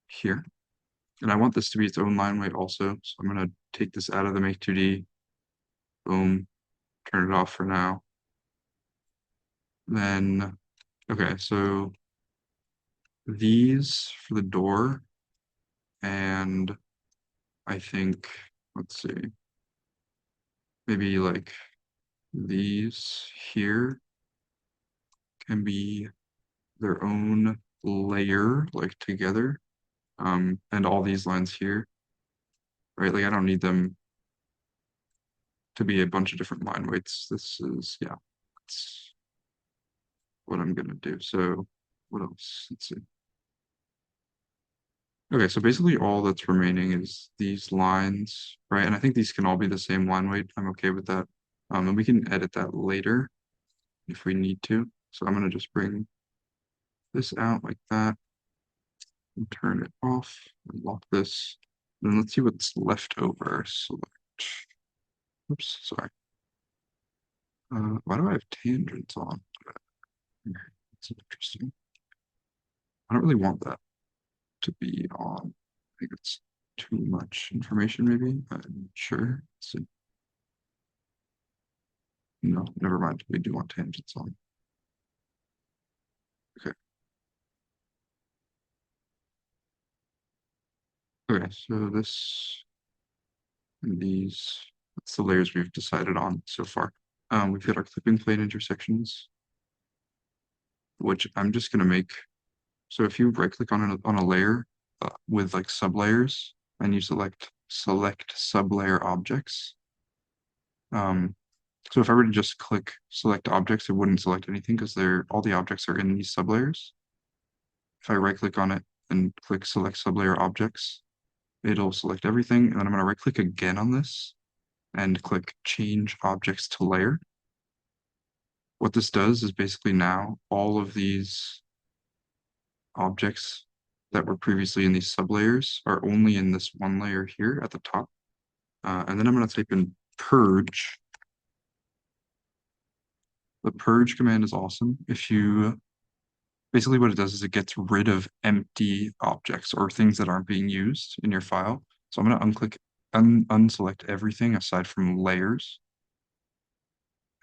here. And I want this to be its own line weight also. So I'm gonna take this out of the make 2D, boom, turn it off for now. Then, okay, so these for the door, and I think, let's see, maybe like these here can be their own layer, like together. And all these lines here, right? Like I don't need them to be a bunch of different line weights. This is, yeah, that's what I'm gonna do. So what else? Let's see. Okay, so basically all that's remaining is these lines, right? And I think these can all be the same line weight. I'm okay with that. And we can edit that later if we need to. So I'm gonna just bring this out like that and turn it off and lock this. And then let's see what's left over. Select. Oops, sorry. Why do I have tangents on? That's interesting. I don't really want that to be on. I think it's too much information, maybe. I'm not sure. So, no, never mind. We do want tangents on. Okay. Okay, so this and these, that's the layers we've decided on so far. We've got our clipping plane intersections, which I'm just gonna make. So if you right click on a layer with like sublayers and you select sublayer objects, so if I were to just click select objects, it wouldn't select anything because all the objects are in these sublayers. If I right click on it and click select sublayer objects, it'll select everything. And then I'm going to right click again on this and click change objects to layer. What this does is basically now all of these objects that were previously in these sublayers are only in this one layer here at the top. And then I'm going to type in purge. The purge command is awesome. Basically what it does is it gets rid of empty objects or things that aren't being used in your file. So I'm going to unselect everything aside from layers.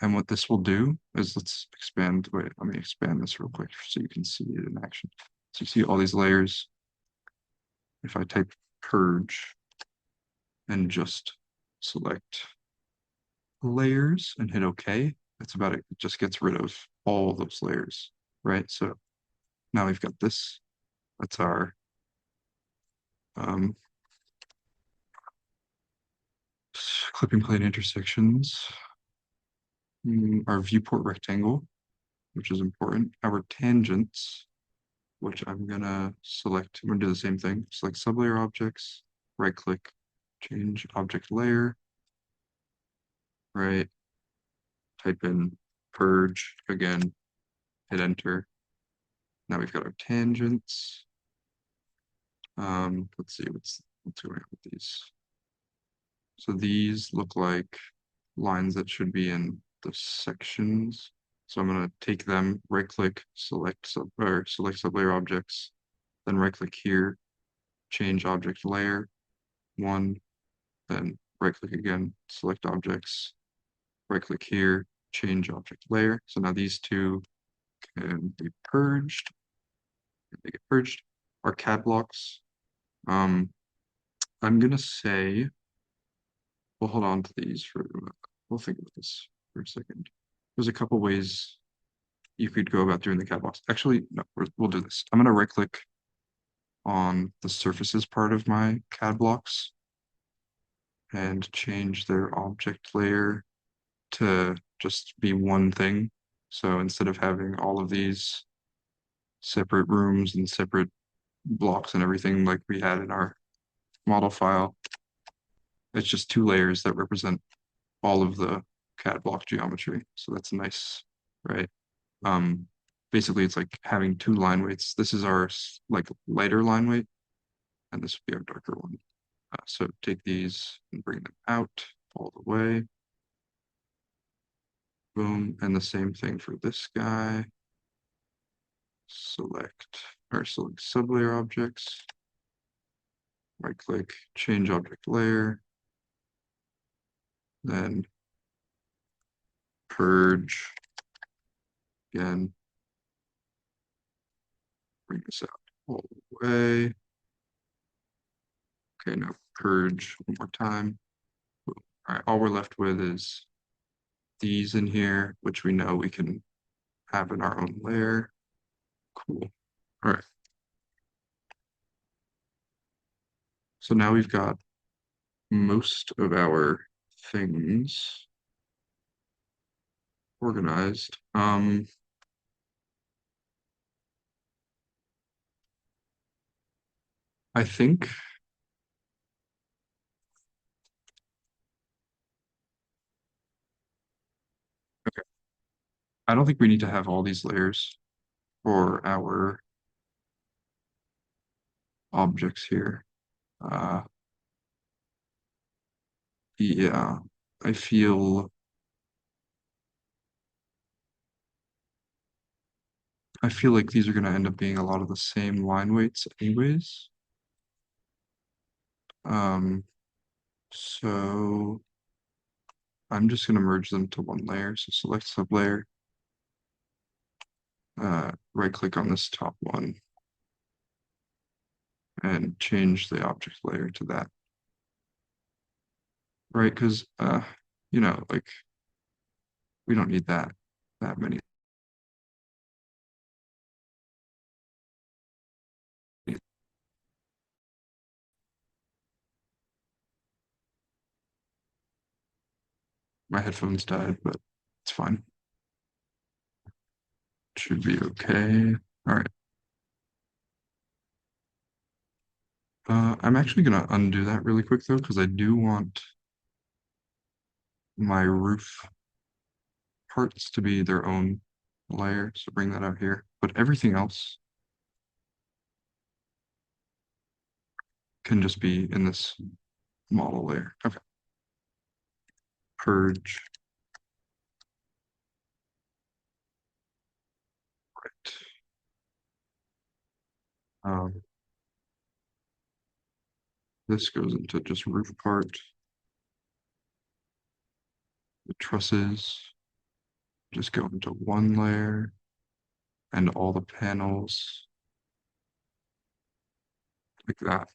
And what this will do is let me expand this real quick so you can see it in action. So you see all these layers. If I type purge and just select layers and hit OK, that's about it. It just gets rid of all those layers, right? So now we've got this. That's our um, clipping plane intersections, our viewport rectangle, which is important, our tangents, which I'm gonna select. I'm gonna do the same thing. Select sublayer objects, right click, change object layer. right? Type in purge again, hit enter. Now we've got our tangents. Let's see what's going on with these. So these look like lines that should be in the sections. So I'm going to take them, right click, select sublayer objects, then right click here, change object layer one, then right click again, select objects, right click here, change object layer. So now these two can be purged. They get purged. Our CAD blocks. I'm gonna say we'll hold on to these for we'll think about this for a second. There's a couple ways you could go about doing the CAD blocks. Actually, no, we'll do this. I'm gonna right click on the surfaces part of my CAD blocks and change their object layer to just be one thing. So instead of having all of these separate rooms and separate blocks and everything like we had in our model file, it's just two layers that represent all of the CAD block geometry. So that's nice, right? Um, Basically it's like having two line weights. This is our like lighter line weight, and this would be our darker one. So take these and bring them out all the way. Boom. And the same thing for this guy. Select sublayer objects. Right click, change object layer. Then purge again. Bring this out all the way. Okay, now purge one more time. Boom. All right, all we're left with is these in here, which we know we can have in our own layer. Cool. All right. So now we've got most of our things organized. I think okay. I don't think we need to have all these layers for our objects here. Uh, yeah, I feel I feel like these are going to end up being a lot of the same line weights anyways. Um, so I'm just going to merge them to one layer. So select sublayer, right click on this top one and change the object layer to that. Right, because like we don't need that many. My headphones died, but it's fine. Should be okay. All right. I'm actually gonna undo that really quick though, because I do want my roof parts to be their own layer. So bring that out here. But everything else can just be in this model layer. Okay. Purge. Right. Um, this goes into just roof part. The trusses just go into one layer, and all the panels like that.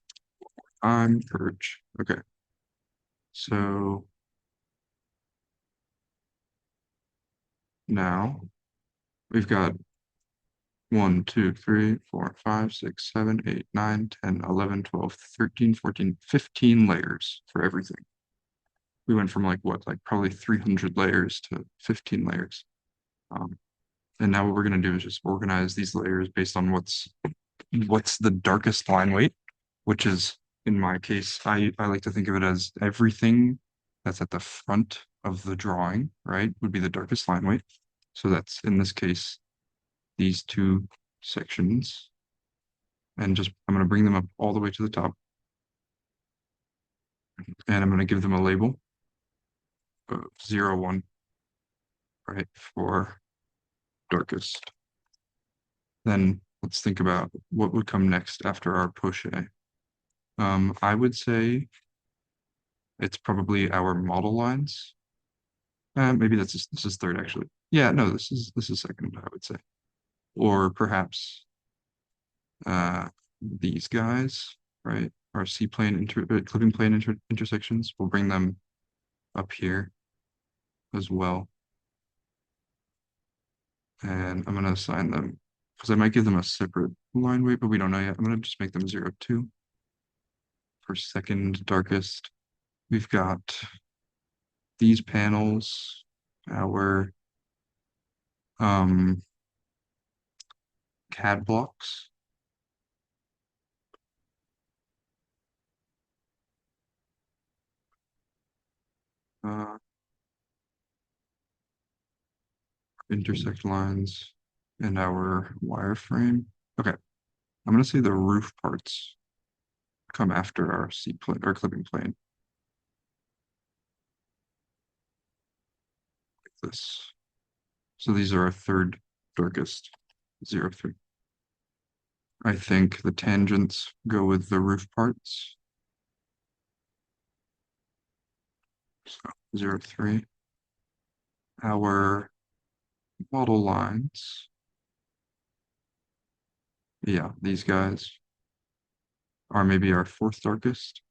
I'm purge. Okay. So now we've got 1, 2, 3, 4, 5, 6, 7, 8, 9, 10, 11, 12, 13, 14, 15 layers for everything. We went from like what, like probably 300 layers to 15 layers. And now what we're going to do is just organize these layers based on what's the darkest line weight, which is in my case, I like to think of it as everything that's at the front of the drawing, right, would be the darkest line weight. So that's, in this case, these two sections. And just, I'm going to bring them up all the way to the top. And I'm going to give them a label of 0, 1, right, for darkest. Then let's think about what would come next after our push A. I would say it's probably our model lines. Maybe this is third actually. Yeah, no, this is second, I would say. Or perhaps these guys, right? Our clipping plane intersections. We'll bring them up here as well. And I'm gonna assign them because I might give them a separate line weight, but we don't know yet. I'm gonna just make them 0, 2 for second darkest. We've got these panels, our um CAD blocks. Uh, intersect lines and our wireframe. Okay, I'm gonna say the roof parts come after our C plane or clipping plane. Like this. So these are our third darkest, 0, 3. I think the tangents go with the roof parts. So 0, 3. Our model lines. Yeah, these guys are maybe our fourth darkest.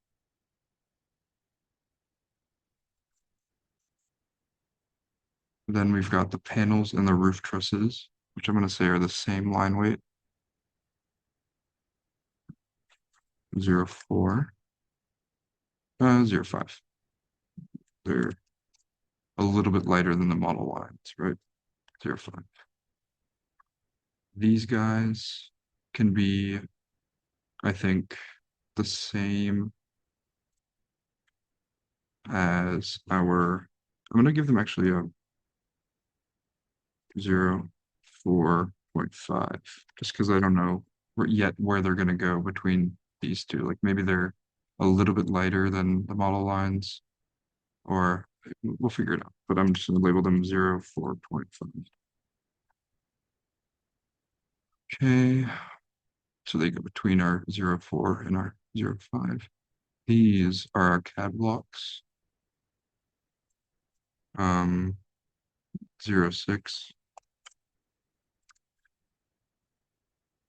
Then we've got the panels and the roof trusses, which I'm going to say are the same line weight. 0, 4, 0, 5. They're a little bit lighter than the model lines, right? 0, 5. These guys can be, I think, the same as our, I'm going to give them actually a 0, 4.5, just because I don't know yet where they're going to go between these two. Like maybe they're a little bit lighter than the model lines, or we'll figure it out. But I'm just going to label them 0, 4.5. Okay, so they go between our 0, 4 and our 0, 5. These are our CAD blocks. 0, 6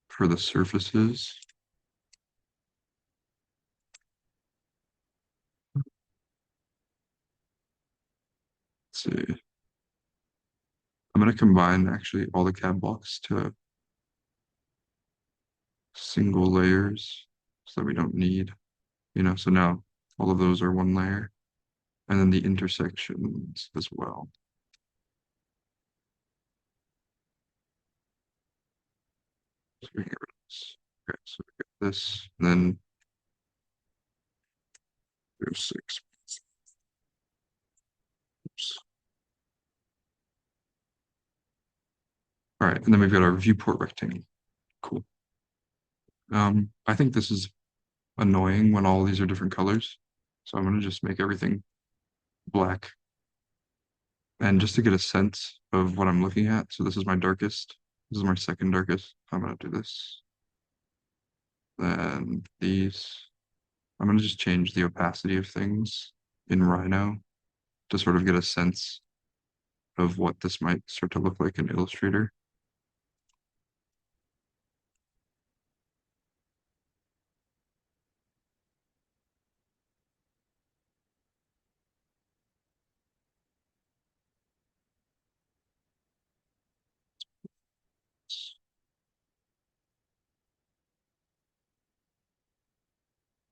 for the surfaces. Let's see. I'm going to combine actually all the CAD blocks to single layers so that we don't need, so now all of those are one layer. And then the intersections as well. So we get rid of this. Okay, so we get this, and then 6. Oops. All right, and then we've got our viewport rectangle. Cool. I think this is annoying when all these are different colors. So I'm gonna just make everything black. And just to get a sense of what I'm looking at, so this is my darkest, this is my second darkest. I'm gonna do this. Then these, I'm gonna just change the opacity of things in Rhino to sort of get a sense of what this might start to look like in Illustrator.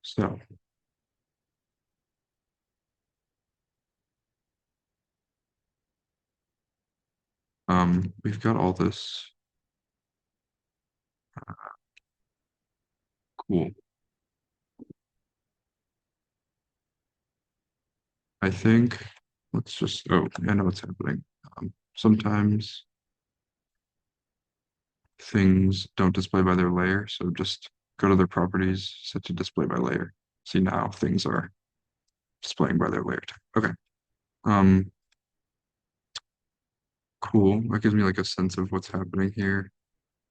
So we've got all this. Cool. I think let's just, oh, I know what's happening. Sometimes things don't display by their layer, so just go to their properties, set to display by layer. See now things are displaying by their layer type. Okay. Um, cool. That gives me like a sense of what's happening here.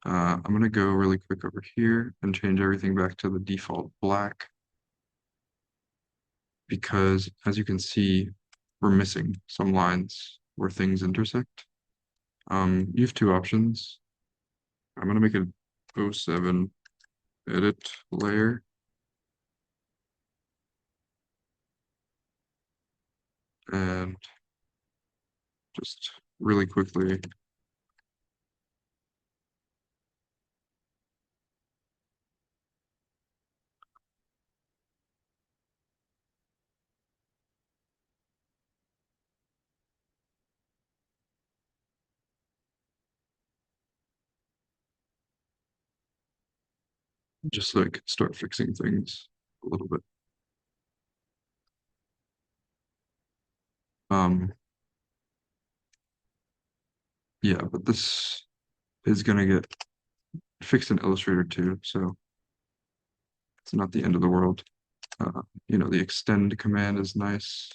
I'm gonna go really quick over here and change everything back to the default black because as you can see, we're missing some lines where things intersect. You have two options. I'm gonna make a '07 edit layer and just really quickly just like start fixing things a little bit. Um, yeah, but this is gonna get fixed in Illustrator too, so it's not the end of the world. The extend command is nice,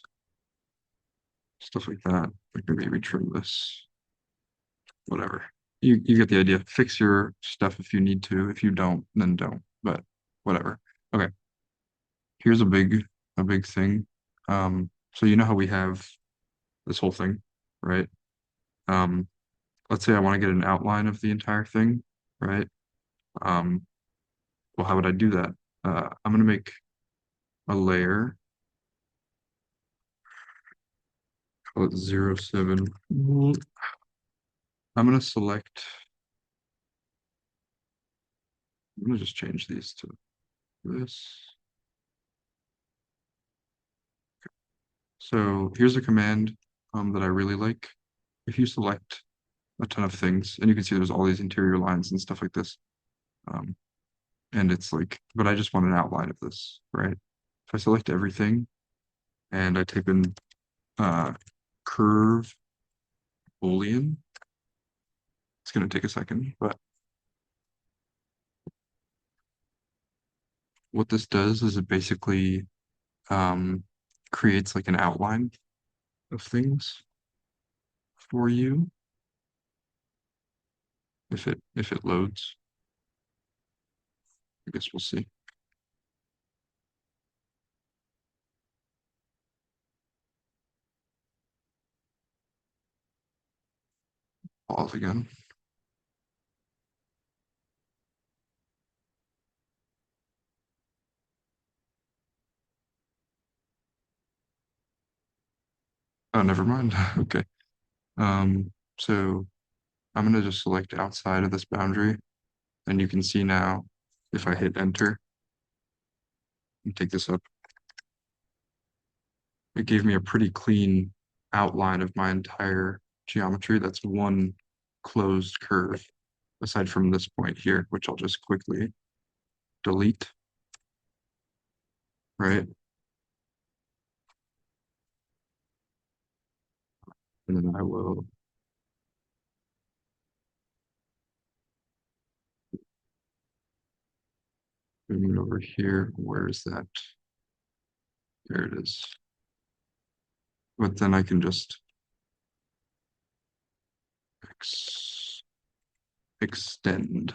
stuff like that. I can maybe trim this, whatever. You get the idea. Fix your stuff if you need to. If you don't, then don't. But whatever. Okay. Here's a big thing. So you know how we have this whole thing, right? Um, let's say I want to get an outline of the entire thing, right? Um, well, how would I do that? I'm gonna make a layer, call it 07. I'm gonna just change these to this. So here's a command that I really like. If you select a ton of things, and you can see there's all these interior lines and stuff like this, um, and it's like, but I just want an outline of this, right? If I select everything and I type in uh, curve Boolean, it's going to take a second, but what this does is it basically um, creates like an outline of things for you if it loads. I guess we'll see. Pause again. Oh, never mind. Okay. So I'm gonna just select outside of this boundary, and you can see now if I hit enter and take this up, it gave me a pretty clean outline of my entire geometry. That's one closed curve, aside from this point here, which I'll just quickly delete, right? And then I will bring it over here. Where is that? There it is. But then I can just extend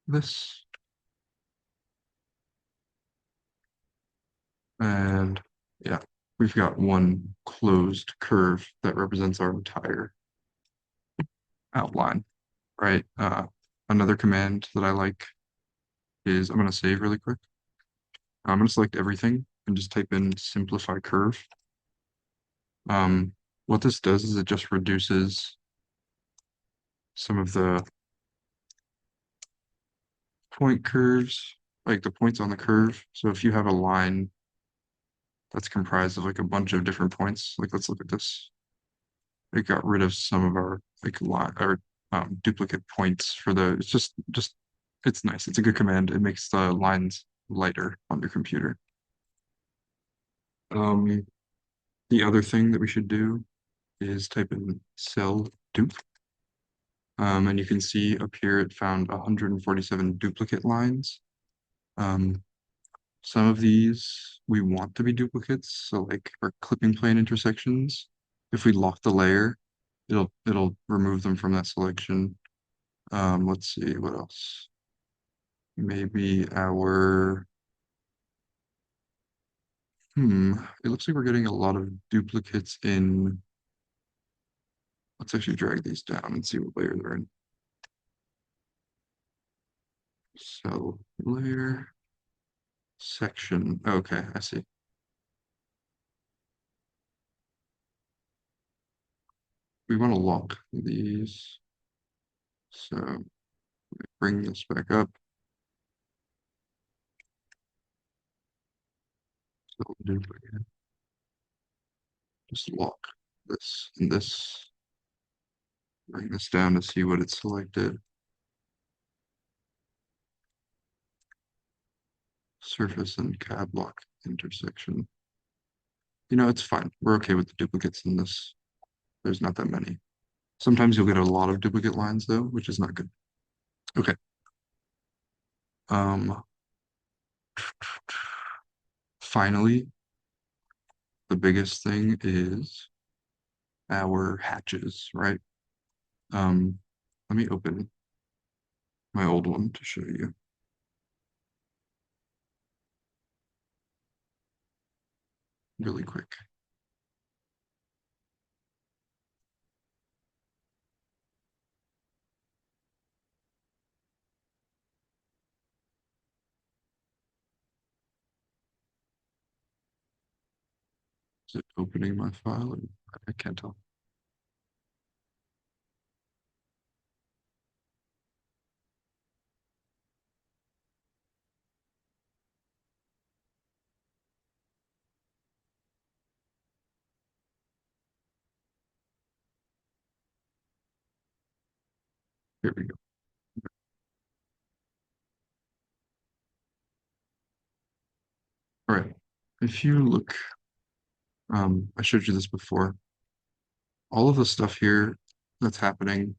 this. And yeah, we've got one closed curve that represents our entire outline, right? Another command that I like is I'm going to save really quick. I'm going to select everything and just type in simplify curve. What this does is it just reduces some of the point curves, like the points on the curve. So if you have a line that's comprised of like a bunch of different points, like let's look at this. It got rid of some of our like line or duplicate points for the. It's just it's nice. It's a good command. It makes the lines lighter on your computer. Um, The other thing that we should do is type in cell dupe. And you can see up here it found 147 duplicate lines. Um, some of these we want to be duplicates, so like our clipping plane intersections. If we lock the layer, it'll remove them from that selection. Let's see what else. Maybe our it looks like we're getting a lot of duplicates in. Let's actually drag these down and see what layer they're in. So layer section. Okay, I see. We want to lock these. So bring this back up. So we'll do again. Just lock this and this. Bring this down to see what it's selected. Surface and CAD block intersection. You know, it's fine. We're okay with the duplicates in this. There's not that many. Sometimes you'll get a lot of duplicate lines though, which is not good. Okay. Um, Finally, the biggest thing is our hatches, right? Let me open my old one to show you really quick. Is it opening my file? I can't tell. Here we go. All right. If you look, I showed you this before. All of the stuff here that's happening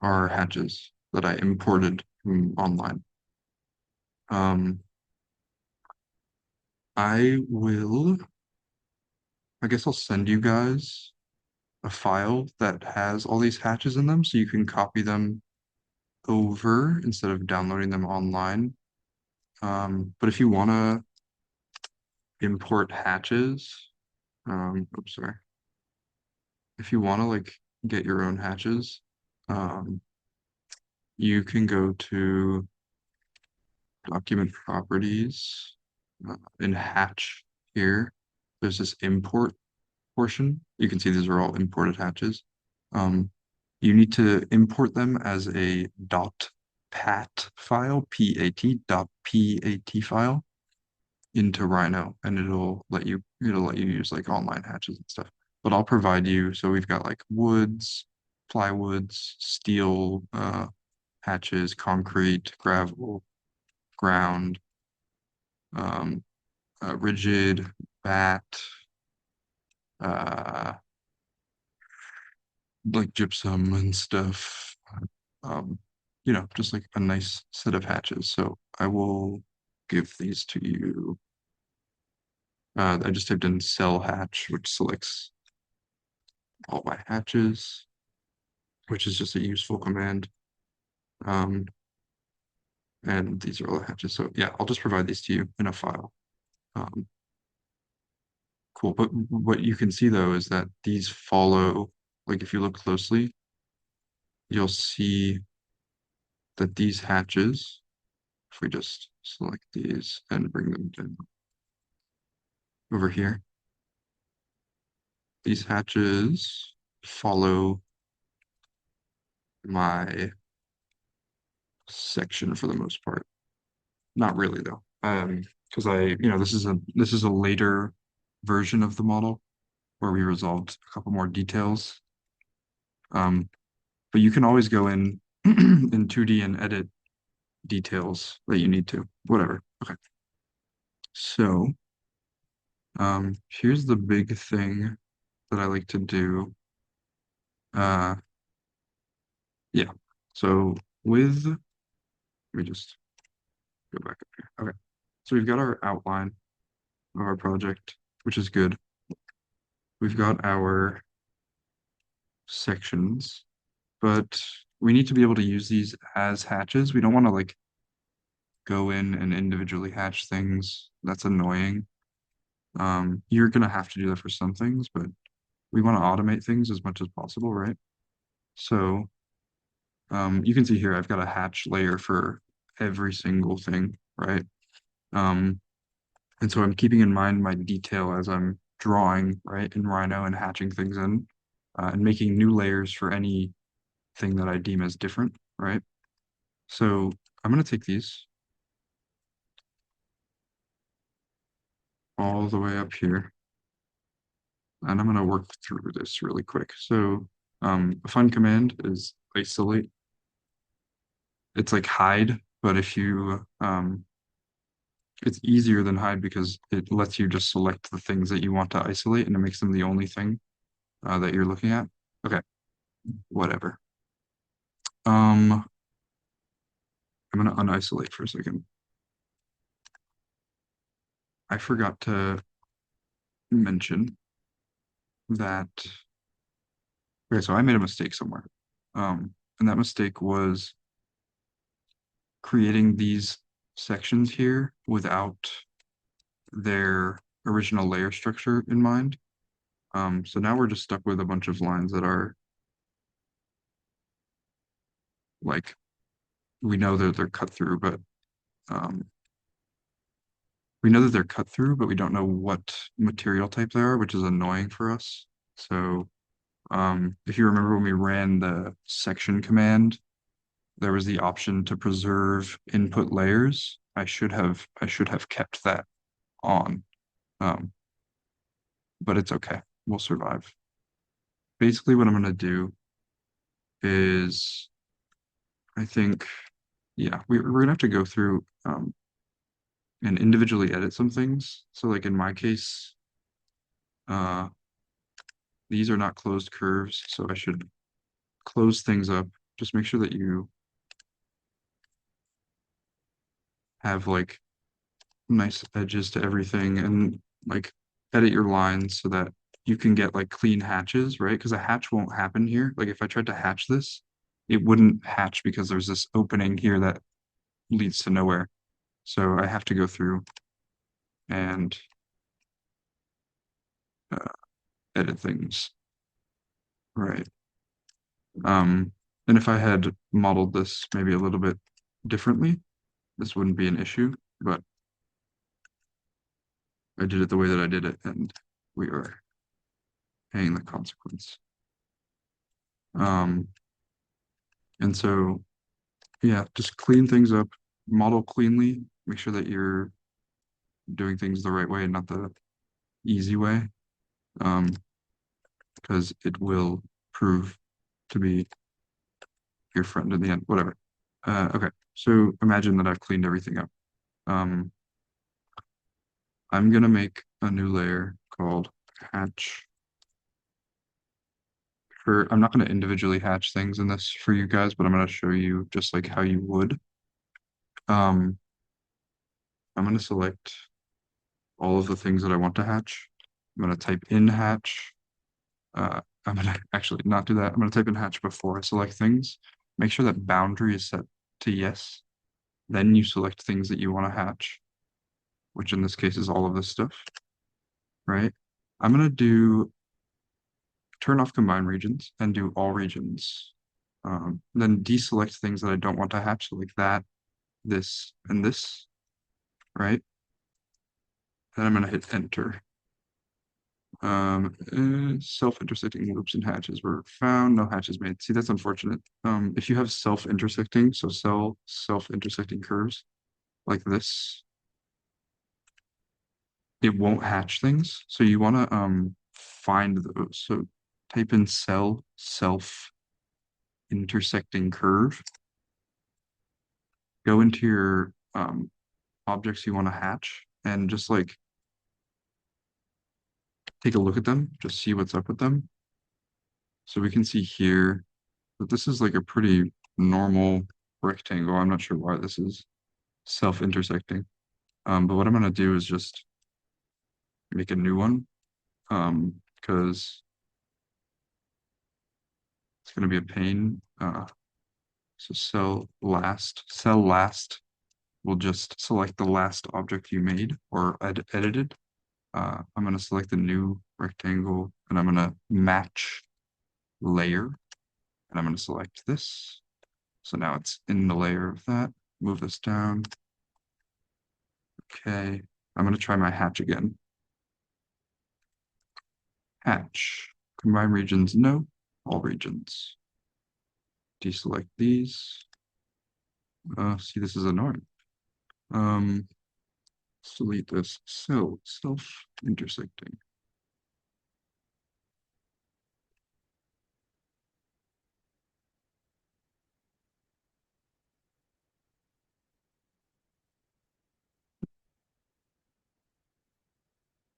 are hatches that I imported from online. Um, I will, I guess I'll send you guys a file that has all these hatches in them so you can copy them over instead of downloading them online. But if you want to import hatches, oops, sorry. If you want to like get your own hatches, um, you can go to document properties in hatch here. There's this import portion. You can see these are all imported hatches. Um, you need to import them as a .pat file, P-A-T, .p-a-t file into Rhino, and it'll let you use like online hatches and stuff. But I'll provide you. So we've got like woods, plywoods, steel hatches, concrete, gravel, ground, um, rigid, bat, uh, like gypsum and stuff. Um, just like a nice set of hatches. So I will give these to you. I just typed in cell hatch, which selects all my hatches, which is just a useful command. Um, and these are all the hatches. So yeah, I'll just provide these to you in a file. Um, cool. But what you can see though is that these follow, like if you look closely, you'll see that these hatches, if we just select these and bring them down over here, these hatches follow my section for the most part. Not really though. Because this is a later version of the model where we resolved a couple more details. But you can always go in in 2D and edit details that you need to, whatever. Okay. So Here's the big thing that I like to do. Uh, yeah. So let me just go back up here. Okay. So we've got our outline of our project, which is good. We've got our sections, but we need to be able to use these as hatches. We don't want to like go in and individually hatch things. That's annoying. You're gonna have to do that for some things, but we want to automate things as much as possible, right? So you can see here I've got a hatch layer for every single thing, right? Um, and so I'm keeping in mind my detail as I'm drawing, right, in Rhino and hatching things in, and making new layers for anything that I deem as different, right? So I'm gonna take these all the way up here, and I'm gonna work through this really quick. So a fun command is isolate. It's like hide, but if you it's easier than hide because it lets you just select the things that you want to isolate and it makes them the only thing that you're looking at. Okay, whatever. Um, I'm gonna unisolate for a second. I forgot to mention that. Okay, so I made a mistake somewhere. And that mistake was creating these sections here without their original layer structure in mind. So now we're just stuck with a bunch of lines that are like we know that they're cut through, but um, we know that they're cut through, but we don't know what material type they are, which is annoying for us. So if you remember when we ran the section command, there was the option to preserve input layers. I should have kept that on. Um, but it's okay. We'll survive. Basically, what I'm gonna do is I think, yeah, we're gonna have to go through and individually edit some things. So like in my case, uh, these are not closed curves, so I should close things up. Just make sure that you have like nice edges to everything and like edit your lines so that you can get like clean hatches, right? Because a hatch won't happen here. Like if I tried to hatch this, it wouldn't hatch because there's this opening here that leads to nowhere. So I have to go through and uh, edit things, right? And if I had modeled this maybe a little bit differently, this wouldn't be an issue, but I did it the way that I did it, and we are paying the consequence. Um, and so, yeah, just clean things up, model cleanly, make sure that you're doing things the right way and not the easy way, um, because it will prove to be your friend in the end, whatever. Okay, so imagine that I've cleaned everything up. Um, I'm gonna make a new layer called hatch. I'm not gonna individually hatch things in this for you guys, but I'm gonna show you just like how you would. Um, I'm gonna select all of the things that I want to hatch. I'm gonna type in hatch. I'm gonna actually not do that. I'm gonna type in hatch before I select things. Make sure that boundary is set to yes. Then you select things that you want to hatch, which in this case is all of this stuff, right? I'm gonna do turn off combine regions and do all regions. Then deselect things that I don't want to hatch, so like that, this, and this, right? Then I'm gonna hit enter. Self-intersecting loops and hatches were found, no hatches made. See, that's unfortunate. If you have self-intersecting, so self-intersecting curves like this, it won't hatch things. So you want to find those. So type in cell self-intersecting curve, go into your objects you want to hatch, and just like take a look at them, just see what's up with them. So we can see here that this is like a pretty normal rectangle. I'm not sure why this is self-intersecting. But what I'm going to do is just make a new one because it's going to be a pain. So cell last will just select the last object you made or edited. I'm going to select the new rectangle and I'm going to match layer and I'm going to select this. So now it's in the layer of that. Move this down. Okay. I'm going to try my hatch again. Hatch. Combine regions, no. All regions. Deselect these. See, this is annoying. Delete this. So, self-intersecting.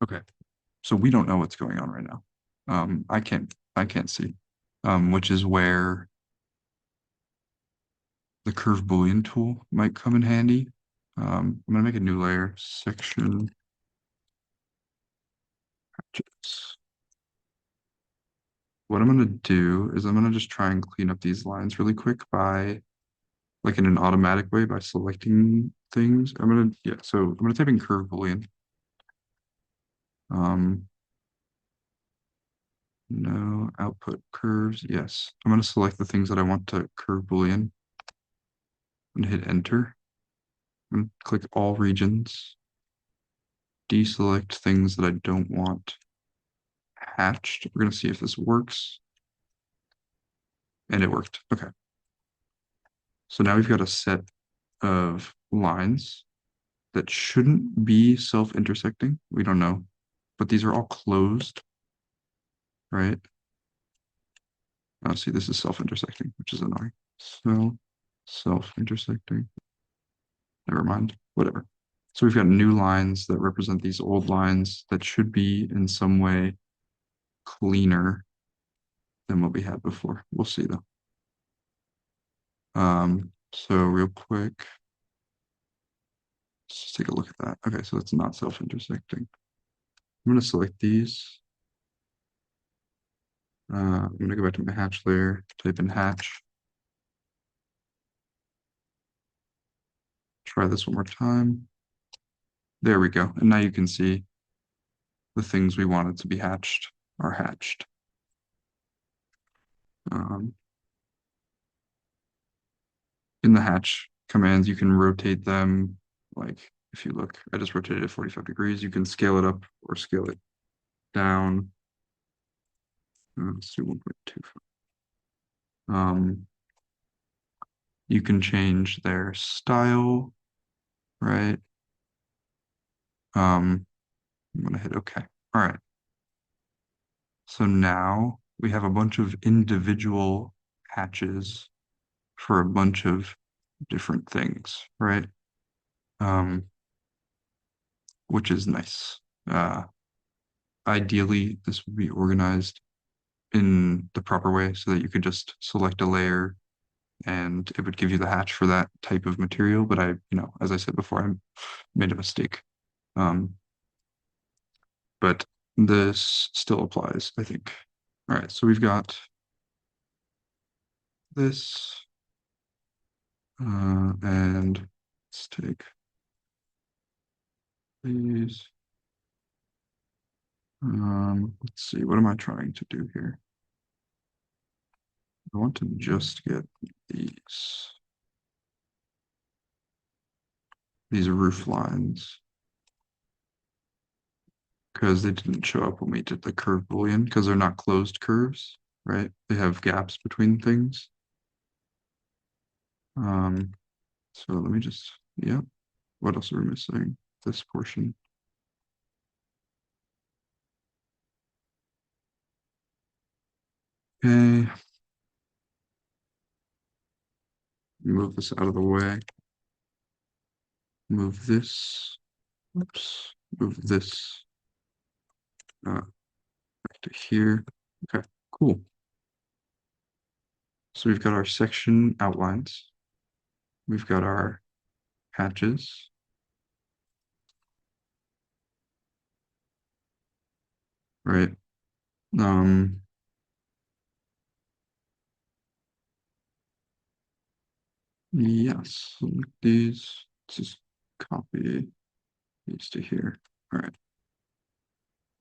Okay. So we don't know what's going on right now. I can't see. Which is where the curve Boolean tool might come in handy. I'm gonna make a new layer, section hatches. What I'm gonna do is I'm gonna just try and clean up these lines really quick by like in an automatic way by selecting things. So I'm gonna type in curve Boolean. Um, no output curves. Yes, I'm gonna select the things that I want to curve Boolean and hit enter. And click all regions. Deselect things that I don't want hatched. We're gonna see if this works. And it worked. Okay. So now we've got a set of lines that shouldn't be self-intersecting. We don't know, but these are all closed, right? Oh, see, this is self-intersecting, which is annoying. So self-intersecting. Never mind. Whatever. So we've got new lines that represent these old lines that should be in some way cleaner than what we had before. We'll see though. So real quick, let's just take a look at that. Okay, so it's not self-intersecting. I'm going to select these. I'm going to go back to my hatch layer, type in hatch. Try this one more time. There we go. And now you can see the things we wanted to be hatched are hatched. Um, in the hatch commands, you can rotate them. Like if you look, I just rotated it 45 degrees. You can scale it up or scale it down. Let's do 1.25. You can change their style, right? I'm gonna hit OK. All right. So now we have a bunch of individual hatches for a bunch of different things, right? Um, which is nice. Ideally, this would be organized in the proper way so that you could just select a layer and it would give you the hatch for that type of material. But as I said before, I made a mistake. But this still applies, I think. All right, so we've got this, and let's take these. Let's see, what am I trying to do here? I want to just get these roof lines because they didn't show up when we did the curve Boolean because they're not closed curves, right? They have gaps between things. So let me just, yeah. What else are we missing? This portion. Okay. Move this out of the way. Move this. Oops. Move this. to here. Okay, cool. So we've got our section outlines. We've got our hatches. Right. Um, yes, select these. Let's just copy these to here. All right.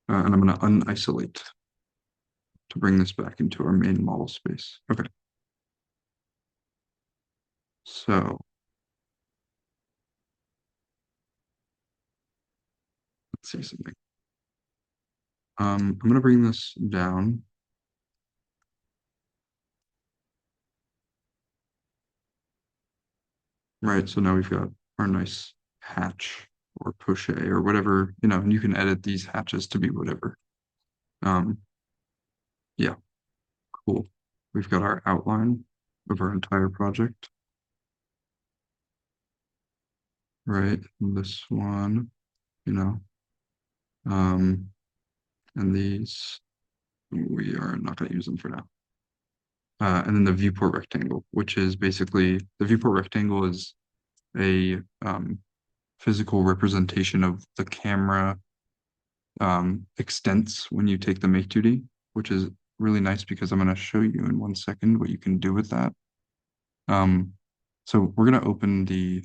And I'm going to unisolate to bring this back into our main model space. Okay. So let's see something. I'm going to bring this down. Right. So now we've got our nice hatch or poche or whatever, and you can edit these hatches to be whatever. Um, yeah, cool. We've got our outline of our entire project. Right. And this one, you know, um, and these, we are not going to use them for now. And then the viewport rectangle, which is basically the viewport rectangle is a physical representation of the camera extents when you take the Make 2D, which is really nice because I'm going to show you in 1 second what you can do with that. Um, so we're going to open the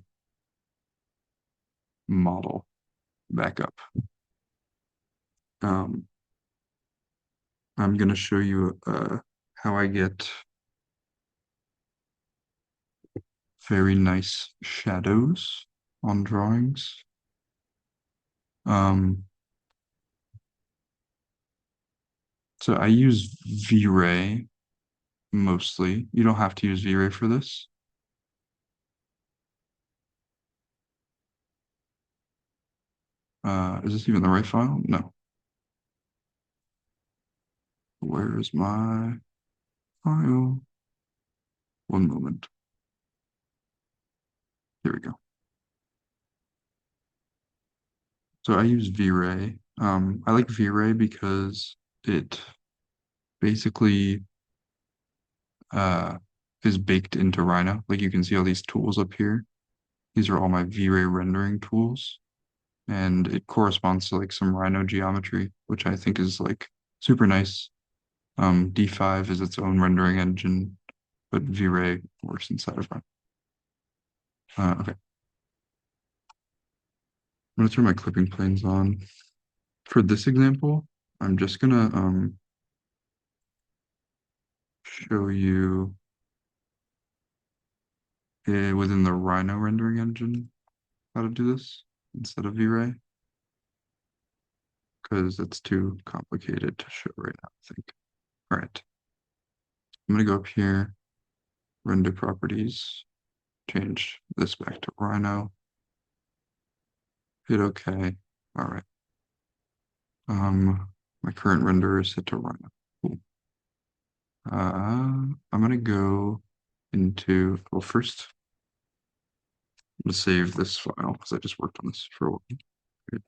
model back up. Um, I'm going to show you how I get very nice shadows on drawings. Um, so I use V-Ray mostly. You don't have to use V-Ray for this. Is this even the right file? No. Where is my file? One moment. Here we go. So I use V-Ray. I like V-Ray because it basically uh, is baked into Rhino. Like you can see all these tools up here. These are all my V-Ray rendering tools, and it corresponds to like some Rhino geometry, which I think is like super nice. D5 is its own rendering engine, but V-Ray works inside of Rhino. Okay, I'm gonna turn my clipping planes on. For this example, I'm just gonna show you within the Rhino rendering engine how to do this instead of V-Ray because it's too complicated to show right now, I think. All right, I'm gonna go up here, render properties, change this back to Rhino, hit OK. All right. My current render is set to Rhino. Cool. I'm gonna go into, well, first, I'm gonna save this file because I just worked on this for a while. Good.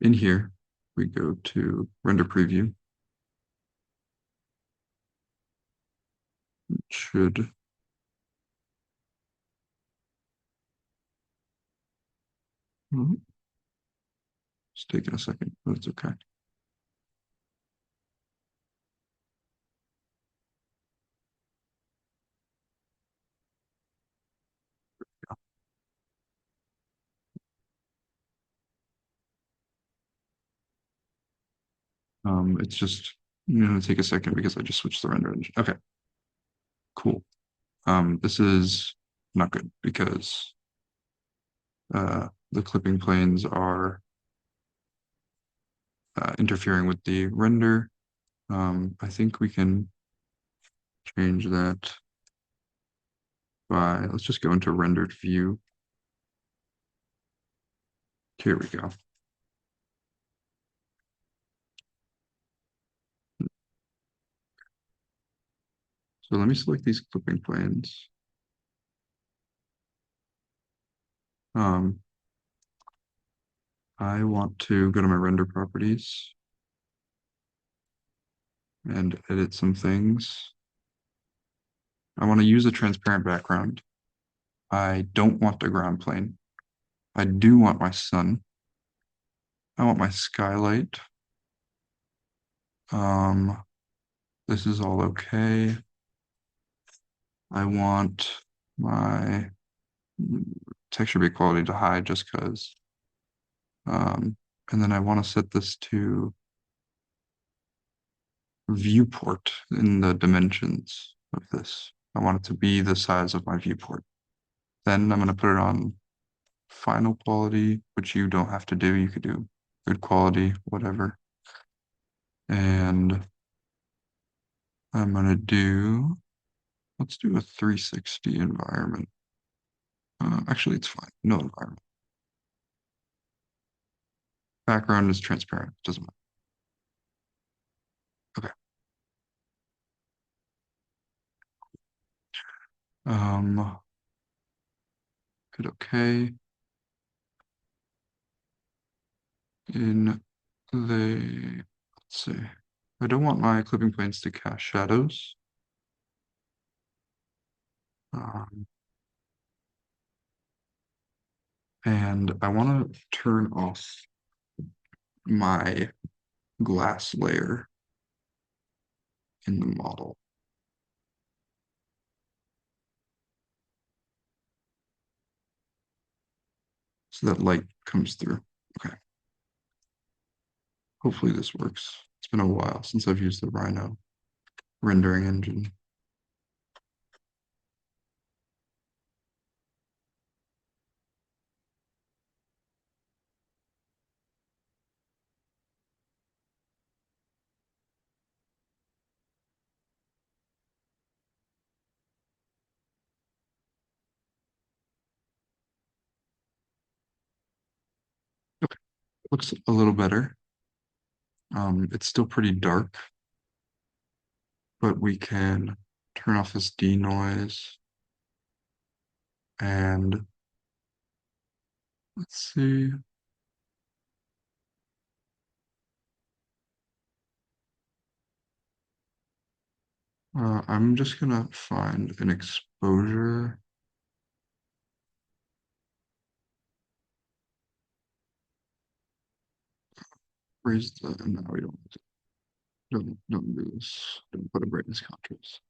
In here, we go to render preview. It should it's taking a second, but it's okay. It's just gonna take a second because I just switched the render engine. Okay, cool. This is not good because the clipping planes are interfering with the render. I think we can change that by, let's just go into rendered view. Here we go. So let me select these clipping planes. I want to go to my render properties and edit some things. I want to use a transparent background. I don't want the ground plane. I do want my sun. I want my skylight. Um, this is all okay. I want my texture bit quality to high just because. And then I want to set this to viewport in the dimensions of this. I want it to be the size of my viewport. Then I'm going to put it on final quality, which you don't have to do. You could do good quality, whatever. And I'm going to do, let's do a 360 environment. Actually, it's fine. No environment. Background is transparent. Doesn't matter. Okay. Um, hit OK. In the, let's see. I don't want my clipping planes to cast shadows. Um, and I want to turn off my glass layer in the model. So that light comes through. Okay. Hopefully this works. It's been a while since I've used the Rhino rendering engine. Okay. Looks a little better. It's still pretty dark, but we can turn off this denoise and let's see. I'm just gonna find an exposure. Raise the, no, we don't do this. Don't put a brightness contrast.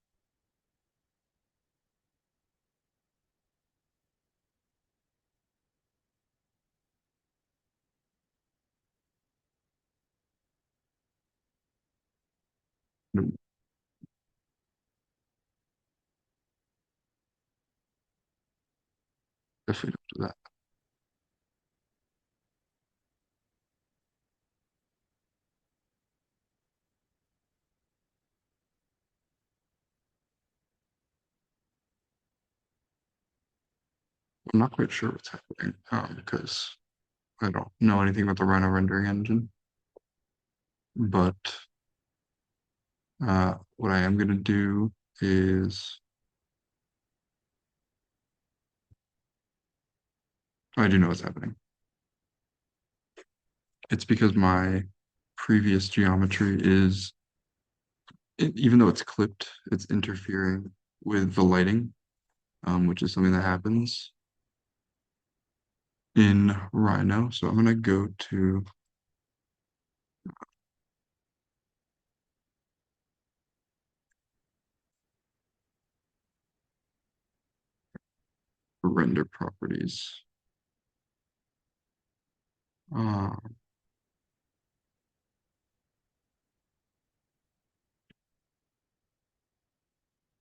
No, definitely don't do that. I'm not quite sure what's happening because I don't know anything about the Rhino rendering engine. But what I am going to do is I do know what's happening. It's because my previous geometry is, even though it's clipped, it's interfering with the lighting, which is something that happens in Rhino. So I'm going to go to render properties. Uh,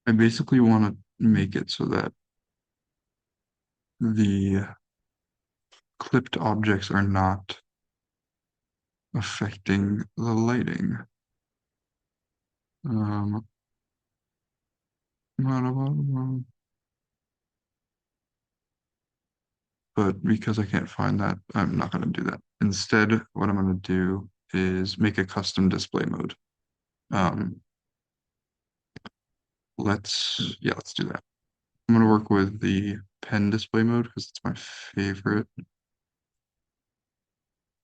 I basically want to make it so that the clipped objects are not affecting the lighting. Um, but because I can't find that, I'm not going to do that. Instead, what I'm going to do is make a custom display mode. Um, let's do that. I'm going to work with the pen display mode because it's my favorite.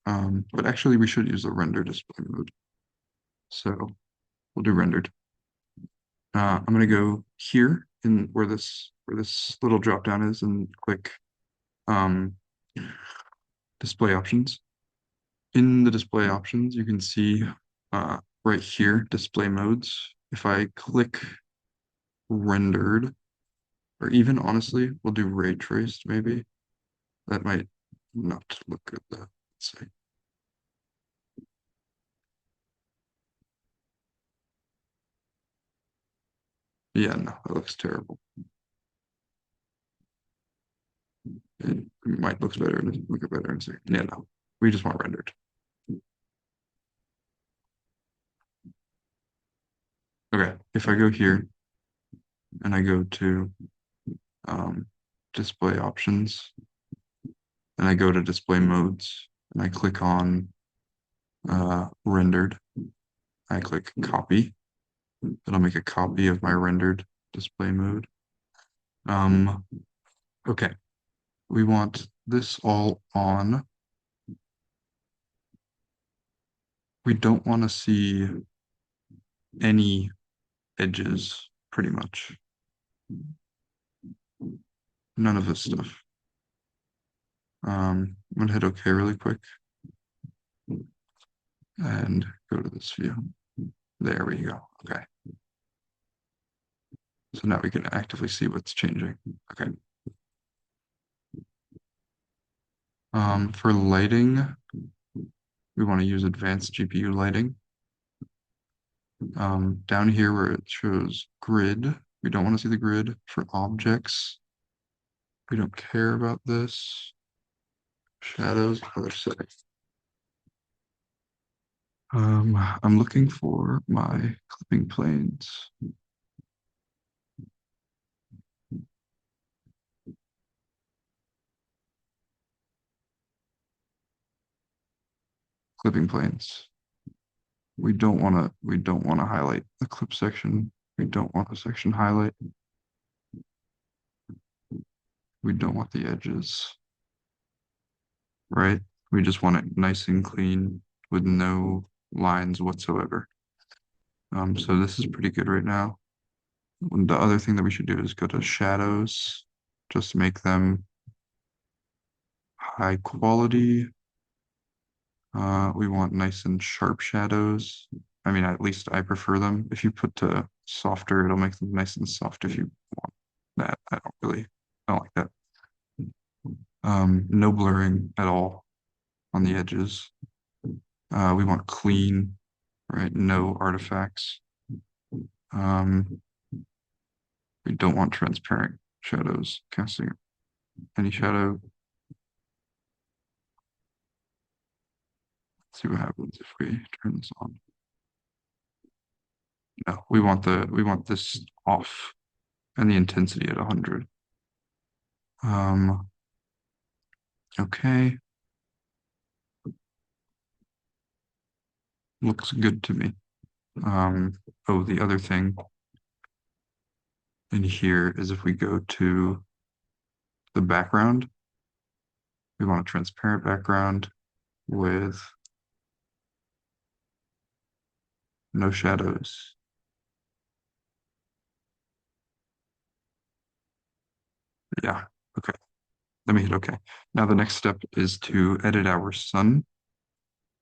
But actually we should use the render display mode. So we'll do rendered. I'm gonna go here in where this little drop down is and click um, display options. In the display options, you can see right here, display modes. If I click rendered, or even honestly, we'll do ray traced maybe. That might not look good though. Let's see. Yeah, no, that looks terrible. It might look better in a second. Yeah, no, we just want rendered. Okay, if I go here and I go to um, display options and I go to display modes and I click on rendered, I click copy. It'll make a copy of my rendered display mode. Um, okay, we want this all on. We don't want to see any edges, pretty much. None of this stuff. I'm gonna hit OK really quick and go to this view. There we go. Okay. So now we can actively see what's changing. Okay. For lighting, we want to use advanced GPU lighting. Down here where it shows grid, we don't want to see the grid. For objects, we don't care about this. Shadows, other setting. I'm looking for my clipping planes. Clipping planes. We don't want to highlight the clip section. We don't want the section highlight. We don't want the edges, right? We just want it nice and clean with no lines whatsoever. So this is pretty good right now. The other thing that we should do is go to shadows, just make them high quality. We want nice and sharp shadows. I mean, at least I prefer them. If you put to softer, it'll make them nice and soft if you want that. I don't like that. No blurring at all on the edges. We want clean, right? No artifacts. Um, we don't want transparent shadows casting any shadow. Let's see what happens if we turn this on. No, we want this off and the intensity at 100. Okay, looks good to me. Oh, the other thing in here is if we go to the background, we want a transparent background with no shadows. Yeah, okay. Let me hit OK. Now the next step is to edit our sun.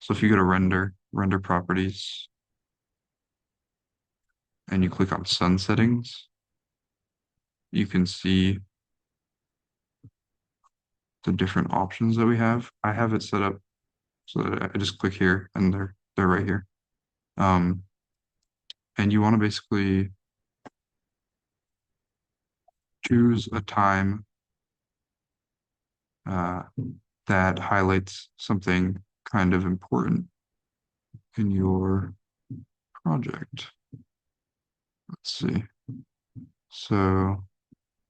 So if you go to render properties, and you click on sun settings, you can see the different options that we have. I have it set up so that I just click here and they're right here. And you want to basically choose a time uh, that highlights something kind of important in your project. Let's see. So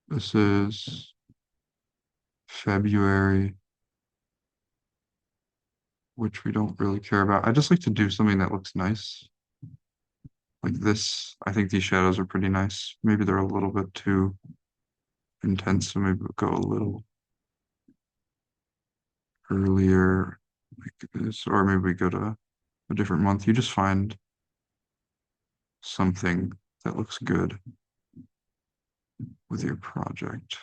this is February, which we don't really care about. I just like to do something that looks nice. Like this, I think these shadows are pretty nice. Maybe they're a little bit too intense, so maybe we'll go a little earlier. like this, or maybe we go to a different month. You just find something that looks good with your project.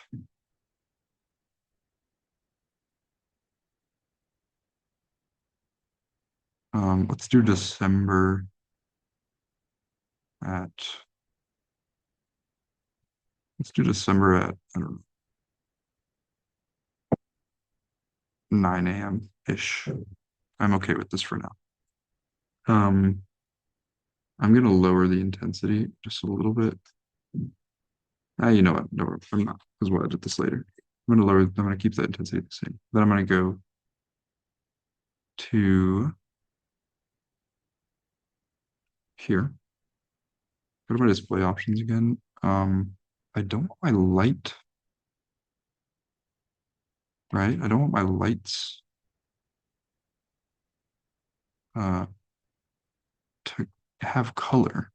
Let's do December at, let's do December at, I don't know, 9 a.m. ish. I'm okay with this for now. Um, I'm gonna lower the intensity just a little bit. You know what? No, I'm not, because we'll edit this later. I'm gonna keep the intensity the same. Then I'm gonna go to here. Go to my display options again. I don't want my light, right? I don't want my lights uh to have color.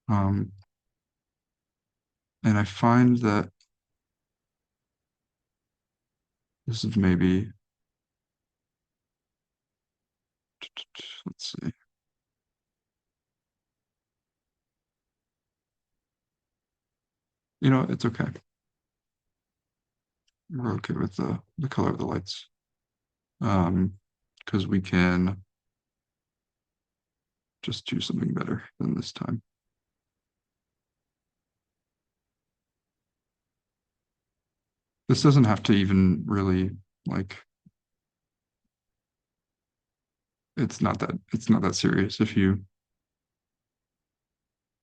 Um, and I find that this is maybe, let's see. You know, it's okay. We're okay with the color of the lights. Because we can just do something better than this time. This doesn't have to even really like it's not that serious if you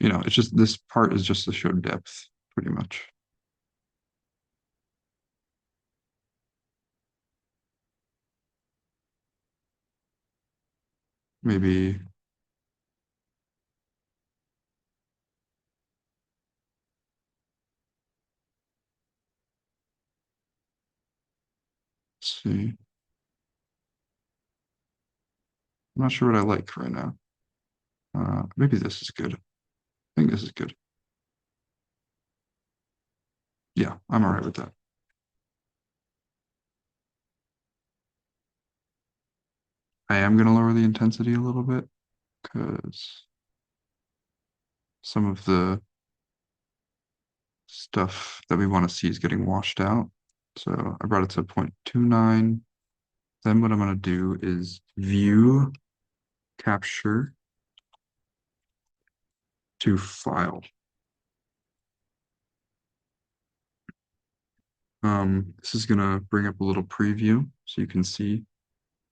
know, it's just this part is just to show depth pretty much. Maybe let's see. I'm not sure what I like right now. Maybe this is good. I think this is good. Yeah, I'm all right with that. I am gonna lower the intensity a little bit because some of the stuff that we want to see is getting washed out. So I brought it to 0.29. Then what I'm going to do is view capture to file. This is going to bring up a little preview so you can see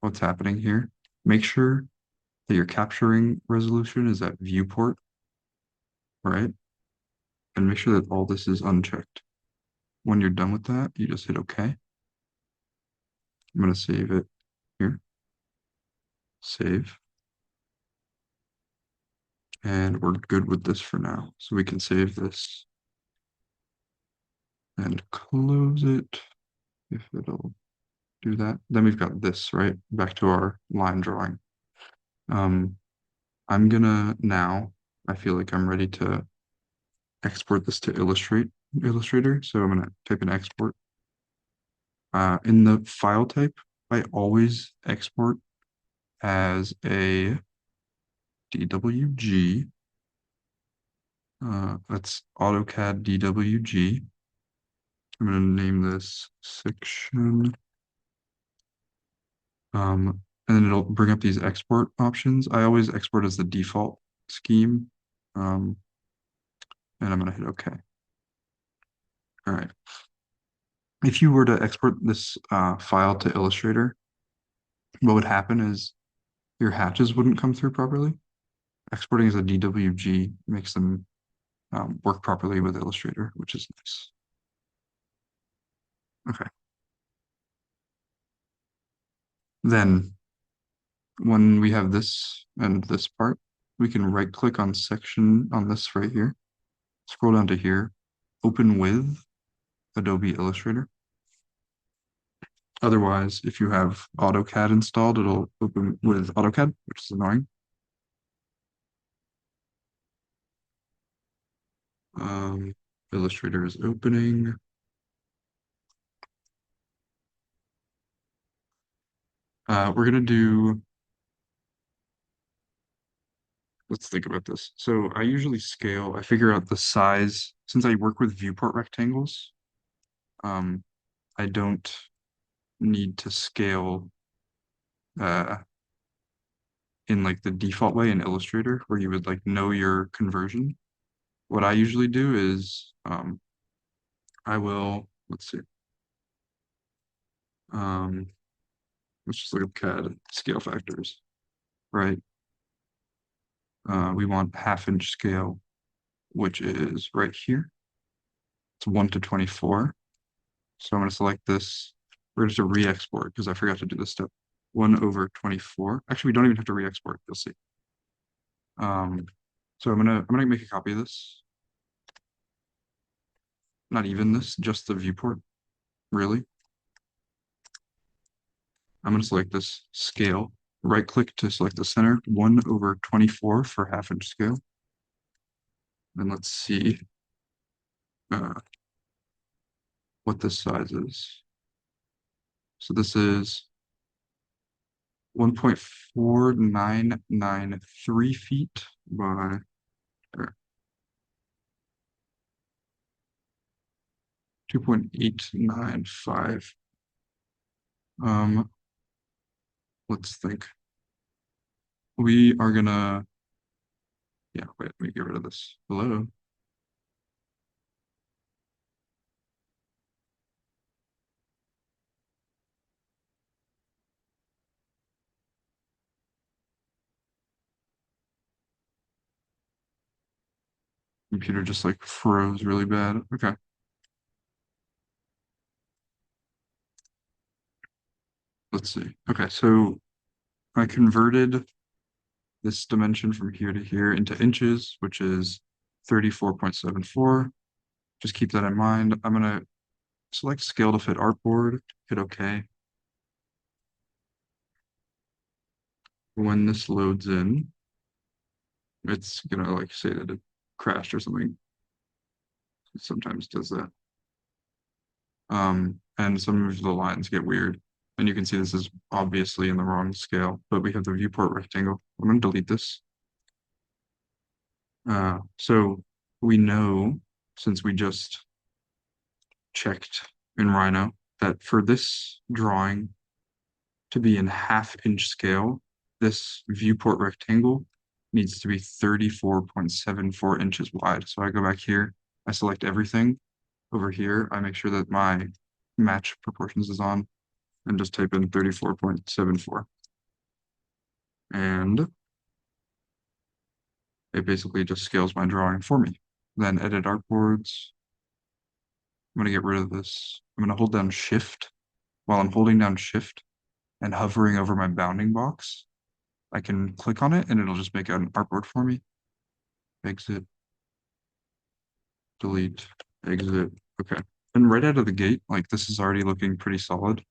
what's happening here. Make sure that your capturing resolution is at viewport, right? And make sure that all this is unchecked. When you're done with that, you just hit OK. I'm going to save it here. Save. And we're good with this for now. So we can save this and close it if it'll do that. Then we've got this, right? Back to our line drawing. Um, I'm gonna now, I feel like I'm ready to export this to Illustrator. So I'm gonna type in export. In the file type, I always export as a DWG. That's AutoCAD DWG. I'm gonna name this section. And then it'll bring up these export options. I always export as the default scheme. Um, and I'm gonna hit OK. All right. If you were to export this file to Illustrator, what would happen is your hatches wouldn't come through properly. Exporting as a DWG makes them work properly with Illustrator, which is nice. Okay. Then when we have this and this part, we can right click on section on this right here, scroll down to here, open with Adobe Illustrator. Otherwise, if you have AutoCAD installed, it'll open with AutoCAD, which is annoying. Illustrator is opening. We're gonna do, let's think about this. So I usually scale, I figure out the size, since I work with viewport rectangles, um, I don't need to scale uh in like the default way in Illustrator where you would like know your conversion. What I usually do is I will, let's see, um, let's just look up CAD scale factors, right? We want half-inch scale, which is right here. It's 1 to 24. So I'm going to select this. We're just to re-export because I forgot to do this step. 1 over 24. Actually, we don't even have to re-export. You'll see. So I'm gonna make a copy of this. Not even this, just the viewport. Really. I'm going to select this scale. Right click to select the center. 1 over 24 for half-inch scale. And let's see uh, what this size is. So this is 1.4993 feet by 2.895. Um, let's think. We are gonna, yeah, wait, let me get rid of this. Hello. Computer just like froze really bad. Okay, let's see. Okay, so I converted this dimension from here to here into inches, which is 34.74. Just keep that in mind. I'm gonna select scale to fit artboard, hit OK. When this loads in, it's gonna like say that it crashed or something. It sometimes does that. And some of the lines get weird. And you can see this is obviously in the wrong scale, but we have the viewport rectangle. I'm gonna delete this. So we know, since we just checked in Rhino, that for this drawing to be in half-inch scale, this viewport rectangle needs to be 34.74 inches wide. So I go back here, I select everything. Over here, I make sure that my match proportions is on and just type in 34.74. And it basically just scales my drawing for me. Then edit artboards. I'm gonna get rid of this. I'm gonna hold down Shift. While I'm holding down Shift and hovering over my bounding box, I can click on it and it'll just make an artboard for me. Exit, delete, exit. Okay. And right out of the gate, like this is already looking pretty solid.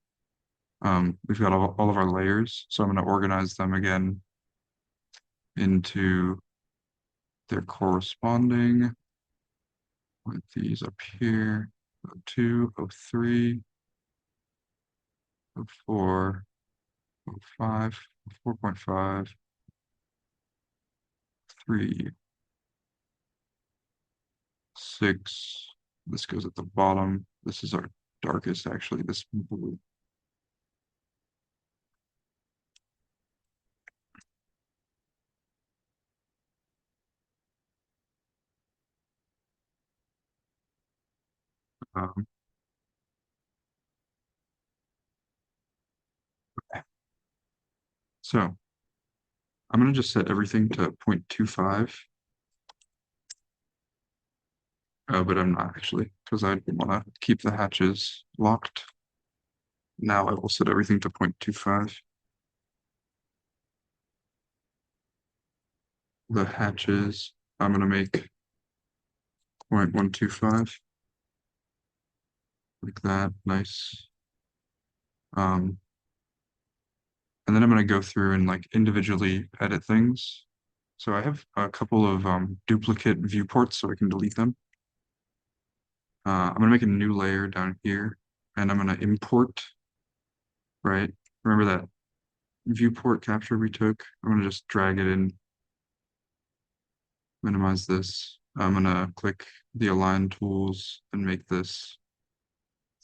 We've got all of our layers, so I'm going to organize them again into their corresponding. With these up here, 02, 03, 04, 05, 4.5, 3, 6. This goes at the bottom. This is our darkest, actually, this blue. Um, so I'm going to just set everything to 0.25, but I'm not actually, because I want to keep the hatches locked. Now I will set everything to 0.25. The hatches, I'm going to make 0.125, like that, nice. Um, and then I'm going to go through and like individually edit things. So I have a couple of duplicate viewports so I can delete them. I'm going to make a new layer down here and I'm going to import, right? Remember that viewport capture we took. I'm gonna just drag it in, minimize this. I'm gonna click the align tools and make this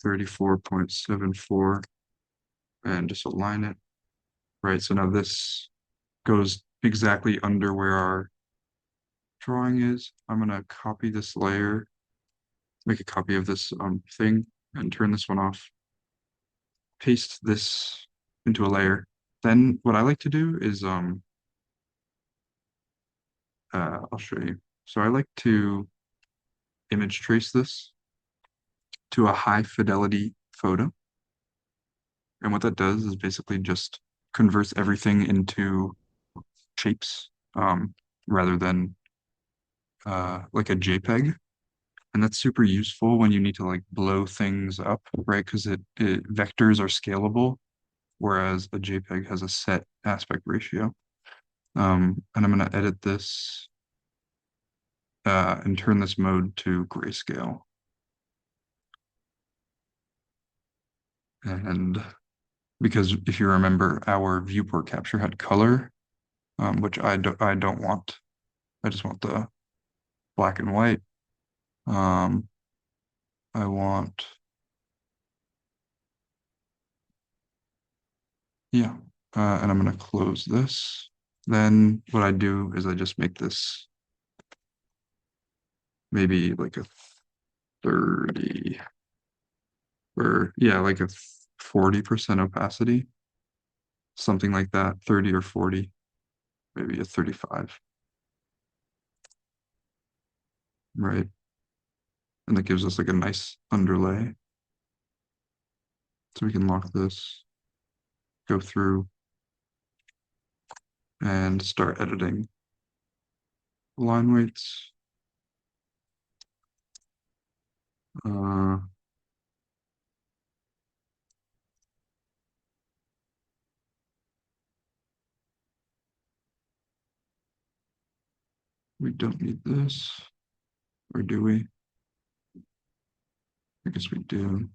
34.74 and just align it. Right, so now this goes exactly under where our drawing is. I'm gonna copy this layer, make a copy of this thing and turn this one off, paste this into a layer. Then what I like to do is I'll show you. So I like to image trace this to a high fidelity photo. And what that does is basically just converts everything into shapes rather than like a JPEG. And that's super useful when you need to like blow things up, right? Because it vectors are scalable, whereas a JPEG has a set aspect ratio. And I'm going to edit this and turn this mode to grayscale. And because if you remember, our viewport capture had color, which I don't want. I just want the black and white. Um, I want, yeah. And I'm going to close this. Then what I do is I just make this maybe like a 30 or yeah, like a 40% opacity, something like that, 30 or 40, maybe a 35, right? And that gives us like a nice underlay. So we can lock this, go through and start editing line weights. Uh, we don't need this, or do we? I guess we do.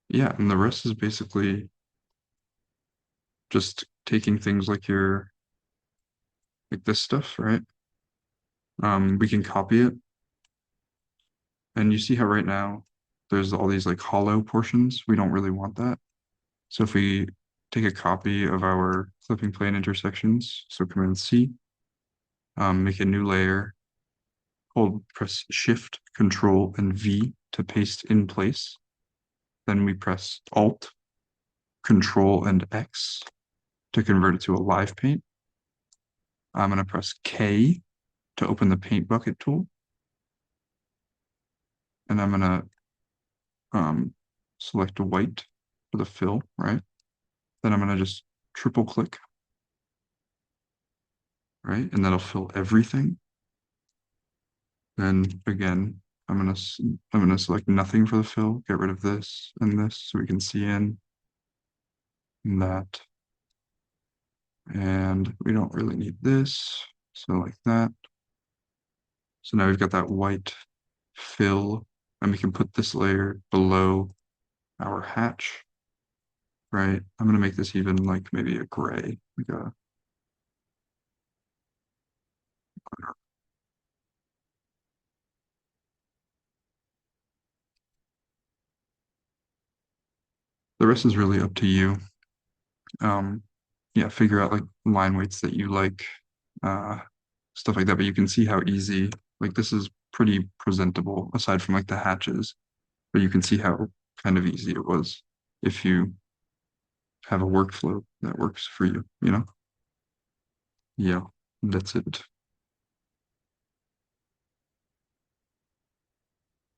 Yeah, and the rest is basically just taking things like like this stuff, right? We can copy it, and you see how right now there's all these like hollow portions. We don't really want that. So if we take a copy of our clipping plane intersections, so Command C, make a new layer, press Shift, Control, and V to paste in place. Then we press Alt, Control, and X to convert it to a live paint. I'm going to press K to open the paint bucket tool. And I'm going to select white for the fill, right? Then I'm going to just triple click, right? And that'll fill everything. Then again, I'm gonna select nothing for the fill, get rid of this and this so we can see in that. And we don't really need this. So like that. So now we've got that white fill, and we can put this layer below our hatch, right? I'm gonna make this even like maybe a gray, like a the rest is really up to you. Yeah, figure out like line weights that you like, uh, stuff like that. But you can see how easy, like this is pretty presentable aside from like the hatches, but you can see how kind of easy it was if you have a workflow that works for you, you know? Yeah, that's it.